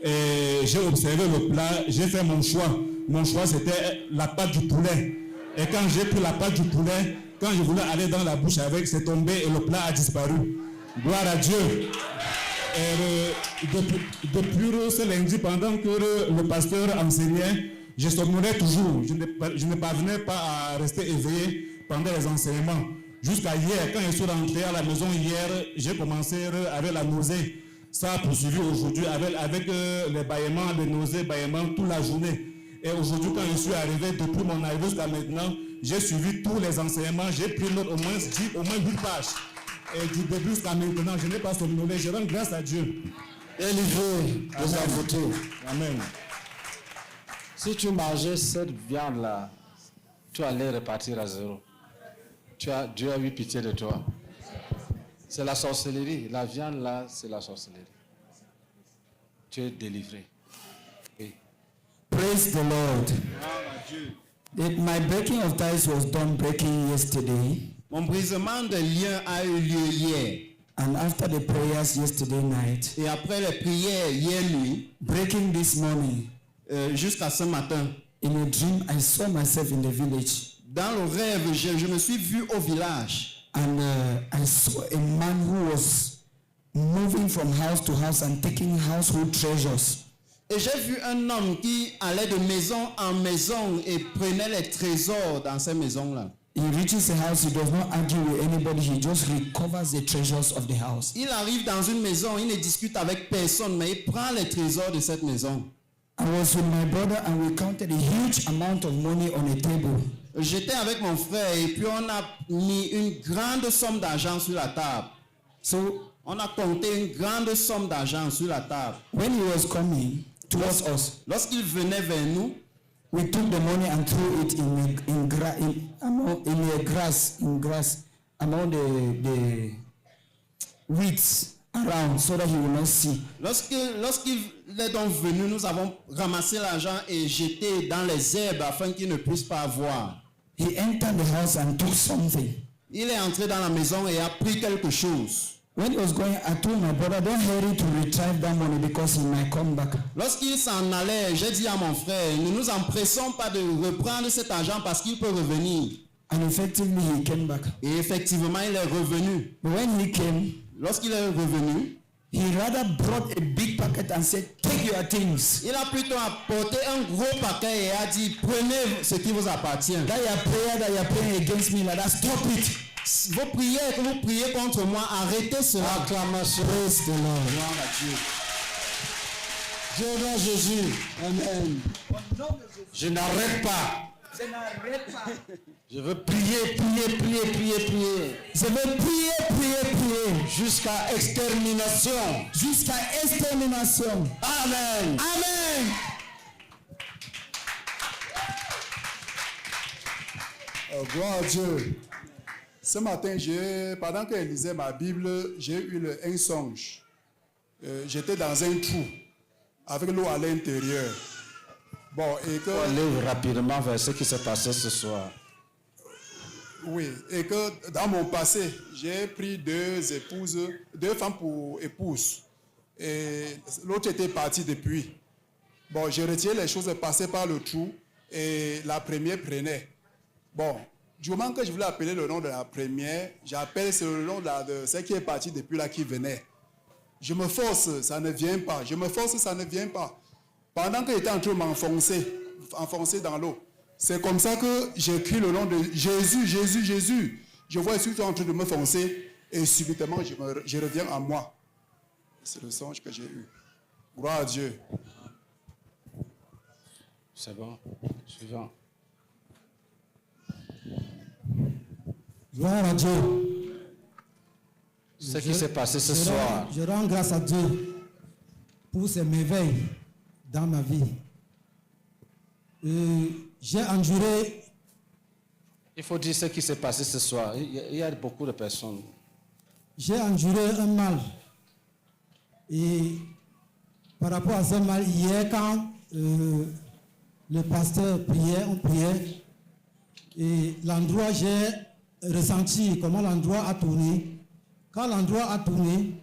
Et j'ai observé le plat, j'ai fait mon choix. Mon choix, c'était la pâte du poulet. Et quand j'ai pris la pâte du poulet, quand je voulais aller dans la bouche avec, c'est tombé et le plat a disparu. Gloire à Dieu. Et depuis ce lundi, pendant que le pasteur enseignait, je somnolais toujours. Je ne parvenais pas à rester éveillé pendant les enseignements. Jusqu'à hier, quand je suis rentré à la maison hier, j'ai commencé avec la nausée. Ça a poursuivi aujourd'hui avec les bâillements, les nausées, bâillements toute la journée. Et aujourd'hui, quand je suis arrivé, depuis mon arrivée jusqu'à maintenant, j'ai suivi tous les enseignements. J'ai pris note au moins 8 pages. Et du début jusqu'à maintenant, je n'ai pas somnolé. Je rends grâce à Dieu. Et livré de sa beauté. Amen. Si tu mangeais cette viande-là, tu allais repartir à zéro. Dieu a eu pitié de toi. C'est la sorcellerie. La viande là, c'est la sorcellerie. Tu es délivré. Oui. Praise the Lord. My breaking of ties was done breaking yesterday. Mon brisement de liens a eu lieu hier. And after the prayers yesterday night, et après les prières hier nuit, breaking this morning, jusqu'à ce matin, in a dream I saw myself in the village. Dans le rêve, je me suis vu au village. And I saw a man who was moving from house to house and taking household treasures. Et j'ai vu un homme qui allait de maison en maison et prenait les trésors dans ces maisons-là. He reaches a house, he does not argue with anybody, he just recovers the treasures of the house. Il arrive dans une maison, il ne discute avec personne, mais il prend les trésors de cette maison. I was with my brother and we counted a huge amount of money on a table. J'étais avec mon frère et puis on a mis une grande somme d'argent sur la table. So, on a compté une grande somme d'argent sur la table. When he was coming towards us, lorsqu'il venait vers nous, we took the money and threw it in grass among the weeds around so that he will not see. Lorsqu'il est donc venu, nous avons ramassé l'argent et jeté dans les herbes afin qu'il ne puisse pas voir. He entered the house and took something. Il est entré dans la maison et a pris quelque chose. When he was going, I told my brother, don't hurry to retrieve that money because he might come back. Lorsqu'il s'en allait, j'ai dit à mon frère, ne nous empressons pas de reprendre cet argent parce qu'il peut revenir. And effectively, he came back. Et effectivement, il est revenu. But when he came, lorsqu'il est revenu, he rather brought a big packet and said, take your things. Il a plutôt apporté un gros paquet et a dit, prenez ce qui vous appartient. That your prayer that you're praying against me, like that, stop it. Vos prières que vous priez contre moi, arrêtez cela. Acclamation. Praise the Lord. Gloire à Dieu. Dieu dans Jésus. Amen. Je n'arrête pas Je n'arrête pas. Je veux prier. Je veux prier. Jusqu'à extermination. Amen. Amen. Gloire à Dieu. Ce matin, pendant que je lisais ma Bible, j'ai eu un songe. J'étais dans un trou avec l'eau à l'intérieur. Bon, et que... Aller rapidement vers ce qui s'est passé ce soir. Oui, et que dans mon passé, j'ai pris deux femmes pour épouses. Et l'autre était partie depuis. Bon, j'ai retiré les choses passées par le trou et la première prenait. Bon, du moment que je voulais appeler le nom de la première, j'appelle le nom de celle qui est partie depuis là qui venait. Je me force, ça ne vient pas. Je me force, ça ne vient pas. Pendant que j'étais en train de m'enfoncer dans l'eau, c'est comme ça que j'écris le nom de Jésus, Jésus, Jésus. Je vois Jésus en train de me foncer et subitement je reviens à moi. C'est le songe que j'ai eu. Gloire à Dieu. C'est bon. Suivant. Gloire à Dieu. Ce qui s'est passé ce soir. Je rends grâce à Dieu pour ces merveilles dans ma vie. J'ai enduré. Il faut dire ce qui s'est passé ce soir. Il y a beaucoup de personnes. J'ai enduré un mal. Et par rapport à ce mal, hier, quand le pasteur priait, on priait, et l'endroit, j'ai ressenti comment l'endroit a tourné. Quand l'endroit a tourné,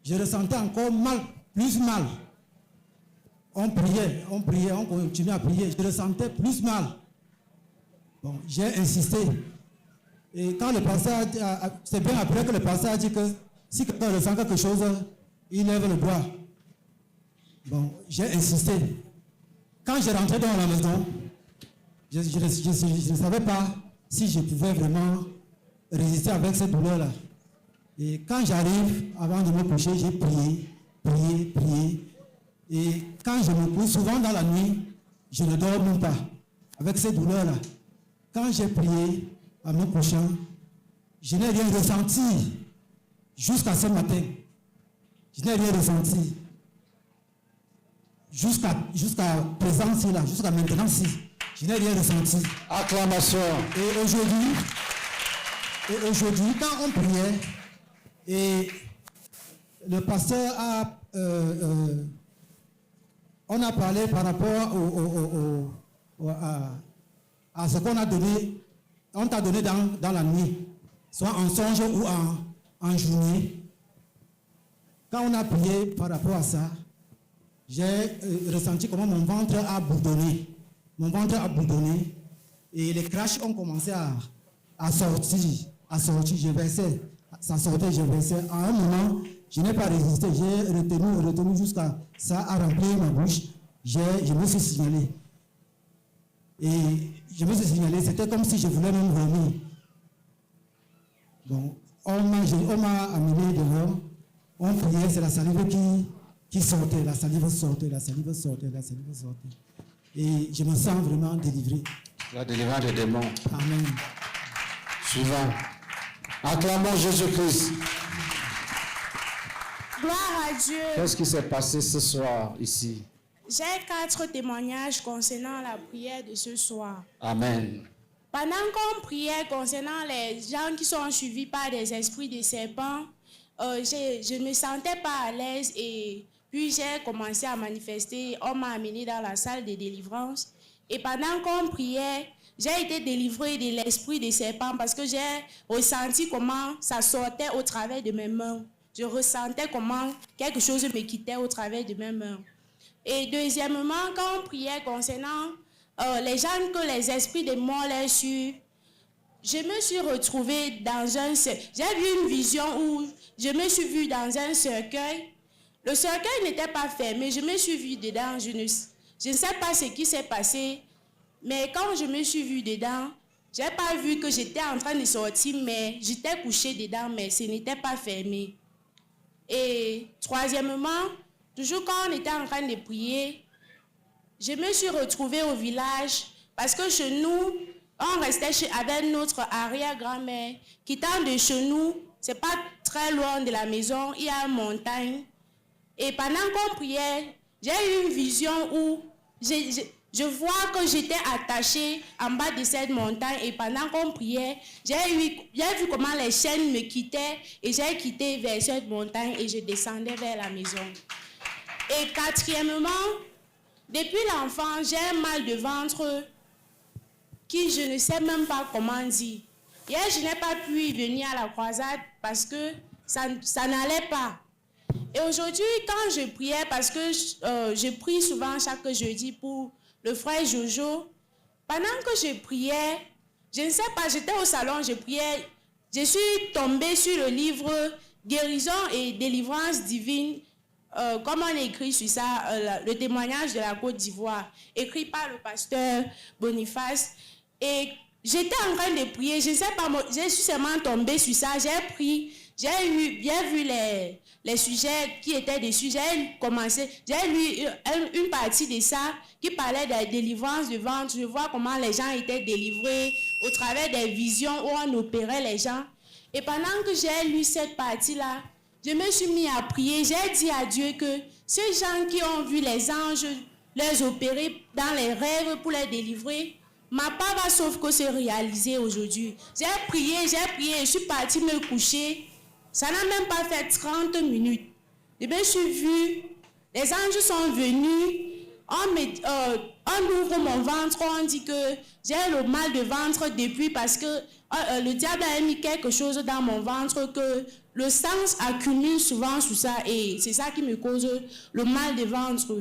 je ressentais encore mal, plus mal. On priait, on continuait à prier. Je ressentais plus mal. Bon, j'ai insisté. Et quand le pasteur c'est bien après que le pasteur a dit que si quelqu'un ressent quelque chose, il lève le doigt. Bon, j'ai insisté. Quand je rentrais dans la maison, je ne savais pas si je pouvais vraiment résister avec cette douleur-là. Et quand j'arrive, avant de me coucher, j'ai prié. Et quand je me couche, souvent dans la nuit, je ne dors même pas avec cette douleur-là. Quand j'ai prié à mon couchant, je n'ai rien ressenti jusqu'à ce matin. Je n'ai rien ressenti. Jusqu'à présent, là, jusqu'à maintenant, je n'ai rien ressenti. Acclamation. Et aujourd'hui, quand on priait, et le pasteur on a parlé par rapport à ce qu'on a donné, on t'a donné dans la nuit, soit en songe ou en journée. Quand on a prié par rapport à ça, j'ai ressenti comment mon ventre a bourdonné. Mon ventre a bourdonné et les crashs ont commencé à sortir. Je versais, ça sortait, je versais. À un moment, je n'ai pas résisté, j'ai retenu jusqu'à ça a rempli ma bouche. Je me suis signalé. Et je me suis signalé, c'était comme si je voulais même vomir. Donc, on m'a amené dehors, on priait, c'est la salive qui sortait, la salive sortait. Et je me sens vraiment délivré. La délivrance des démons. Amen. Suivant. Acclamons Jésus-Christ. Gloire à Dieu. Qu'est-ce qui s'est passé ce soir ici? J'ai 4 témoignages concernant la prière de ce soir. Amen. Pendant qu'on priait concernant les gens qui sont suivis par des esprits de serpents, je ne me sentais pas à l'aise et puis j'ai commencé à manifester. On m'a amené dans la salle de délivrance et pendant qu'on priait, j'ai été délivrée de l'esprit des serpents parce que j'ai ressenti comment ça sortait au travers de mes mains. Je ressentais comment quelque chose me quittait au travers de mes mains. Et deuxièmement, quand on priait concernant les gens que les esprits des morts les suivent, je me suis retrouvée dans un... J'ai vu une vision où je me suis vue dans un cercueil. Le cercueil n'était pas fermé, je me suis vue dedans. Je ne sais pas ce qui s'est passé, mais quand je me suis vue dedans, je n'ai pas vu que j'étais en train de sortir, mais j'étais couchée dedans, mais ce n'était pas fermé. Et troisièmement, toujours quand on était en train de prier, je me suis retrouvée au village Parce que chez nous, on restait avec notre arrière-grand-mère. Quittant de chez nous, c'est pas très loin de la maison, il y a une montagne. Et pendant qu'on priait, j'ai eu une vision où je vois que j'étais attachée en bas de cette montagne et pendant qu'on priait, j'ai vu comment les chaînes me quittaient et j'ai quitté vers cette montagne et je descendais vers la maison. Et quatrièmement, depuis l'enfant, j'ai un mal de ventre qui je ne sais même pas comment dire. Hier, je n'ai pas pu venir à la croisade parce que ça n'allait pas. Et aujourd'hui, quand je priais, parce que je prie souvent chaque jeudi pour le frère Jojo, pendant que je priais, je ne sais pas, j'étais au salon, je priais, je suis tombée sur le livre Guérison et délivrance divine, comme on écrit sur ça, le témoignage de la Côte d'Ivoire, écrit par le pasteur Boniface. Et j'étais en train de prier, je ne sais pas, je suis seulement tombée sur ça, j'ai pris, j'ai bien vu les sujets qui étaient dessus, j'ai lu une partie de ça qui parlait de la délivrance du ventre. Je vois comment les gens étaient délivrés au travers des visions où on opérait les gens. Et pendant que j'ai lu cette partie-là, je me suis mis à prier. J'ai dit à Dieu que ces gens qui ont vu les anges les opérer dans les rêves pour les délivrer, ma part va sauf que se réaliser aujourd'hui. J'ai prié, je suis partie me coucher. Ça n'a même pas fait 30 minutes. Je me suis vue, les anges sont venus, on ouvre mon ventre, on dit que j'ai le mal de ventre depuis parce que le diable a mis quelque chose dans mon ventre, que le sang accumule souvent sur ça et c'est ça qui me cause le mal de ventre.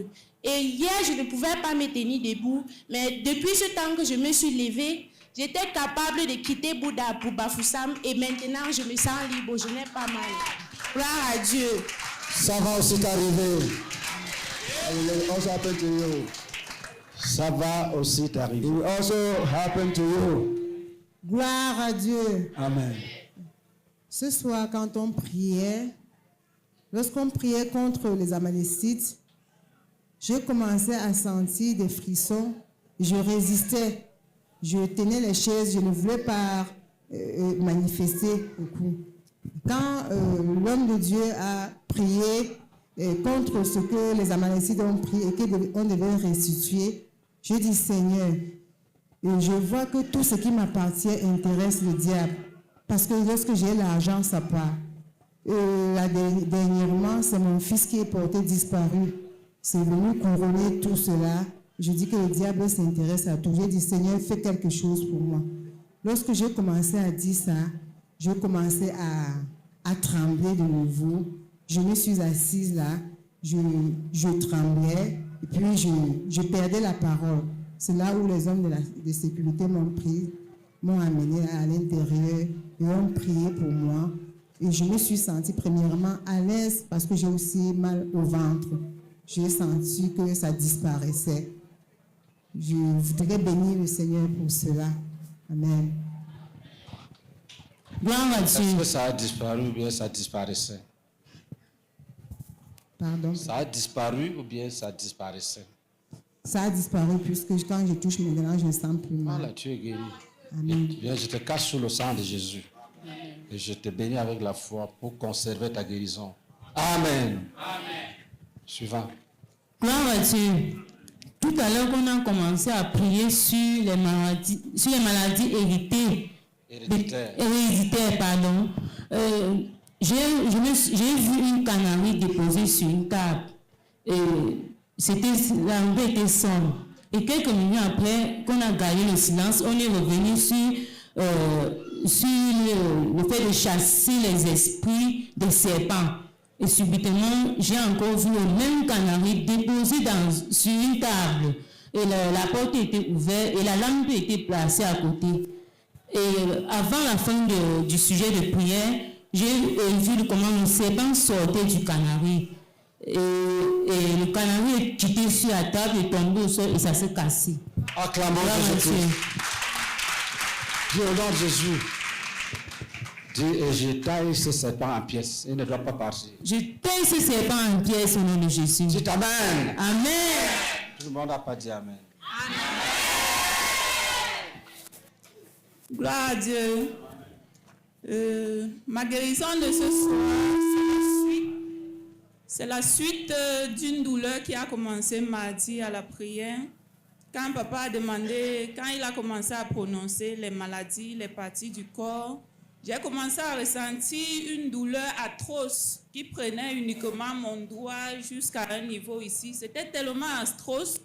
Et hier, je ne pouvais pas me tenir debout, mais depuis ce temps que je me suis levée, j'étais capable de quitter Bouddha pour Bafoussam et maintenant je me sens libre, je n'ai pas mal. Gloire à Dieu. Ça va aussi t'arriver. Also happen to you. Ça va aussi t'arriver. It will also happen to you. Gloire à Dieu. Amen. Ce soir, quand on priait, lorsqu'on priait contre les Amalécites, je commençais à sentir des frissons. Je résistais. Je tenais les chaises, je ne voulais pas manifester beaucoup. Quand l'homme de Dieu a prié contre ce que les Amalécites ont pris et qu'on devait restituer, je dis Seigneur, je vois que tout ce qui m'appartient intéresse le diable. Parce que lorsque j'ai l'argent, ça part. Dernièrement, c'est mon fils qui est porté disparu. C'est venu couronner tout cela. Je dis que le diable s'intéresse à tout. J'ai dit, Seigneur, fais quelque chose pour moi. Lorsque j'ai commencé à dire ça, je commençais à trembler de nouveau. Je me suis assise là, je tremblais, et puis je perdais la parole. C'est là où les hommes de sécurité m'ont pris, m'ont amené à l'intérieur, et ont prié pour moi. Et je me suis sentie premièrement à l'aise parce que j'ai aussi mal au ventre. J'ai senti que ça disparaissait. Je voudrais bénir le Seigneur pour cela. Amen. Est-ce que ça a disparu ou bien ça disparaissait? Pardon? Ça a disparu ou bien ça disparaissait? Ça a disparu puisque quand je touche maintenant, je ne sens plus mal. Voilà, tu es guéri. Amen. Bien, je te cache sous le sang de Jésus. Et je te bénis avec la foi pour conserver ta guérison. Amen. Amen. Suivant. Gloire à Dieu. Tout à l'heure, on a commencé à prier sur les maladies héréditaires, pardon. J'ai vu une canarie déposée sur une table. La était sombre. Et quelques minutes après, qu'on a gagné le silence, on est revenu sur le fait de chasser les esprits des serpents. Et subitement, j'ai encore vu le même canari déposé sur une table. Et la porte était ouverte et la lampe était placée à côté. Et avant la fin du sujet de prière, j'ai vu comment le serpent sortait du canari. Et le canari est quitté sur la table et tombé au sol et ça s'est cassé. Acclamons Jésus. Dis au nom de Jésus. Et je taille ce serpent en pièces. Il ne doit pas partir. Je taille ce serpent en pièces au nom de Jésus. Dites Amen. Amen. Tout le monde n'a pas dit Amen. Gloire à Dieu. Ma guérison de ce soir, c'est la suite d'une douleur qui a commencé mardi à la prière. Quand papa a demandé, quand il a commencé à prononcer les maladies, les parties du corps, j'ai commencé à ressentir une douleur atroce qui prenait uniquement mon doigt jusqu'à un niveau ici. C'était tellement atroce.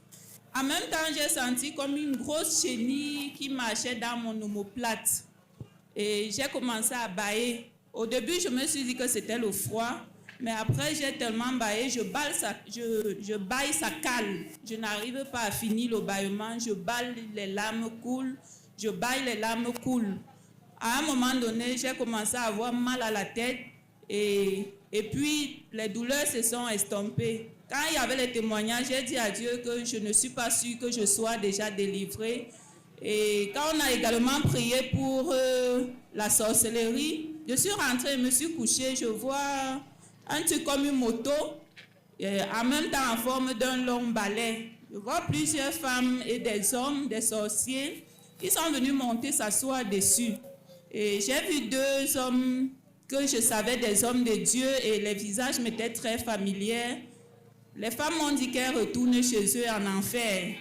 En même temps, j'ai senti comme une grosse chenille qui marchait dans mon omoplate. Et j'ai commencé à bâiller. Au début, je me suis dit que c'était le froid. Mais après, j'ai tellement bâillé, je bâille, ça cale. Je n'arrive pas à finir le bâillement. Je bâille, les larmes coulent. Je bâille, les larmes coulent. À un moment donné, j'ai commencé à avoir mal à la tête. Et puis, les douleurs se sont estompées. Quand il y avait les témoignages, j'ai dit à Dieu que je ne suis pas sûre que je sois déjà délivrée. Et quand on a également prié pour la sorcellerie, je suis rentrée, je me suis couchée, je vois un truc comme une moto, en même temps en forme d'un long balai. Je vois plusieurs femmes et des hommes, des sorciers, qui sont venus monter, s'asseoir dessus. Et j'ai vu deux hommes que je savais des hommes de Dieu et les visages m'étaient très familiers. Les femmes m'ont dit qu'elles retournent chez eux en enfer.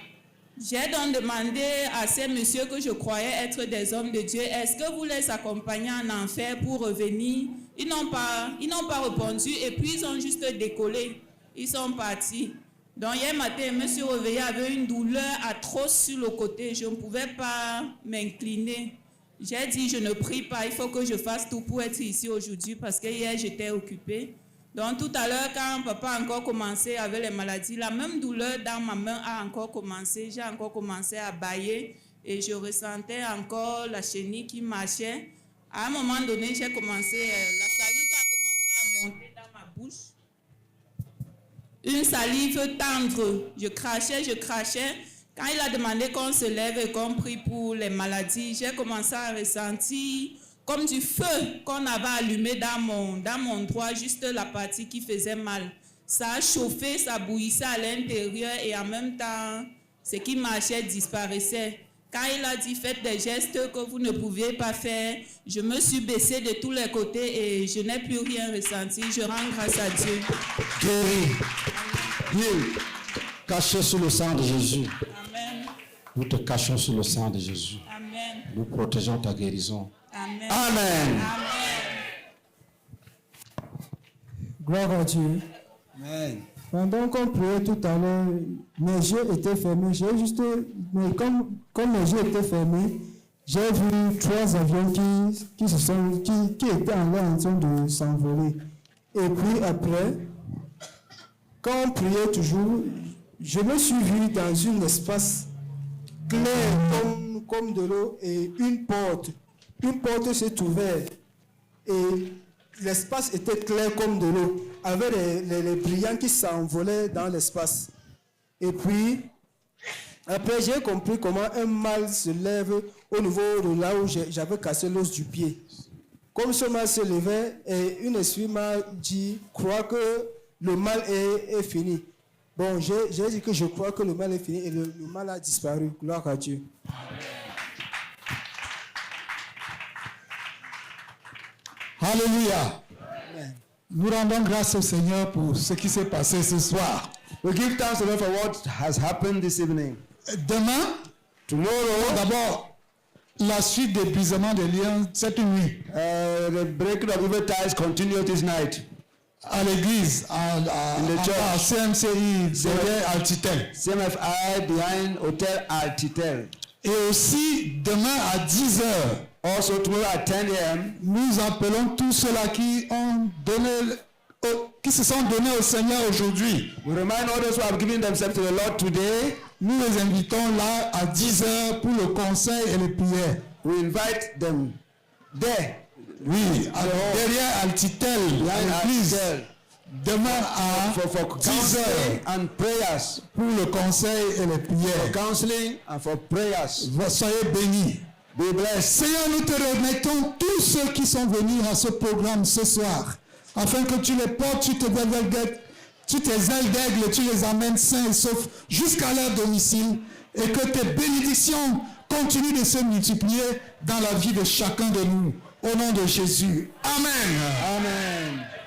J'ai donc demandé à ces messieurs que je croyais être des hommes de Dieu, est-ce que vous les accompagnez en enfer pour revenir? Ils n'ont pas répondu et puis ils ont juste décollé. Ils sont partis. Donc hier matin, je me suis réveillée avec une douleur atroce sur le côté. Je ne pouvais pas m'incliner. J'ai dit, je ne prie pas, il faut que je fasse tout pour être ici aujourd'hui parce que hier j'étais occupée. Donc tout à l'heure, quand papa a encore commencé avec les maladies, la même douleur dans ma main a encore commencé. J'ai encore commencé à bâiller et je ressentais encore la chenille qui marchait. À un moment donné, j'ai commencé, la salive a commencé à monter dans ma bouche. Une salive tendre. Je crachais. Quand il a demandé qu'on se lève et qu'on prie pour les maladies, j'ai commencé à ressentir comme du feu qu'on avait allumé dans mon doigt, juste la partie qui faisait mal. Ça a chauffé, ça bouillissait à l'intérieur et en même temps, ce qui marchait disparaissait. Quand il a dit faites des gestes que vous ne pouviez pas faire, je me suis baissée de tous les côtés et je n'ai plus rien ressenti. Je rends grâce à Dieu. Guéri, caché sous le sang de Jésus. Amen. Nous te cachons sous le sang de Jésus. Amen. Nous protégeons ta guérison. Amen. Amen. Gloire à Dieu. Amen. Pendant qu'on priait tout à l'heure, mes yeux étaient fermés. Mais comme mes yeux étaient fermés, j'ai vu 3 avions qui étaient en train de s'envoler. Et puis après, quand on priait toujours, je me suis vu dans un espace clair comme de l'eau et une porte. Une porte s'est ouverte et l'espace était clair comme de l'eau, avec les brillants qui s'envolaient dans l'espace. Et puis, après, j'ai compris comment un mal se lève au niveau de là où j'avais cassé l'os du pied. Comme ce mal se levait, et une esprit m'a dit, crois que le mal est fini. Bon, j'ai dit que je crois que le mal est fini et le mal a disparu. Gloire à Dieu. Alléluia. Nous rendons grâce au Seigneur pour ce qui s'est passé ce soir. We give thanks to God for what has happened this evening. Demain, d'abord, la suite d'épuisement des liens cette nuit. The breaking of evil ties continue this night. À l'église, à CMCI, derrière Altitel. CMFI behind Hotel Altitel. Et aussi, demain à 10h, also tomorrow at 10 a.m., nous appelons tous ceux-là qui se sont donnés au Seigneur aujourd'hui. We remind all those who have given themselves to the Lord today. Nous les invitons là à 10h pour le conseil et les prières. We invite them there. Oui, derrière Altitel, à l'église. Demain à 10h and prayers. Pour le conseil et les prières. For counseling and for prayers. Soyez bénis. Be blessed. Seigneur, nous te remettons tous ceux qui sont venus à ce programme ce soir, afin que tu les portes, tu tes ailes d'aigle, tu les amènes sains et saufs jusqu'à leur domicile, et que tes bénédictions continue de se multiplier dans la vie de chacun de nous. Au nom de Jésus. Amen. Amen.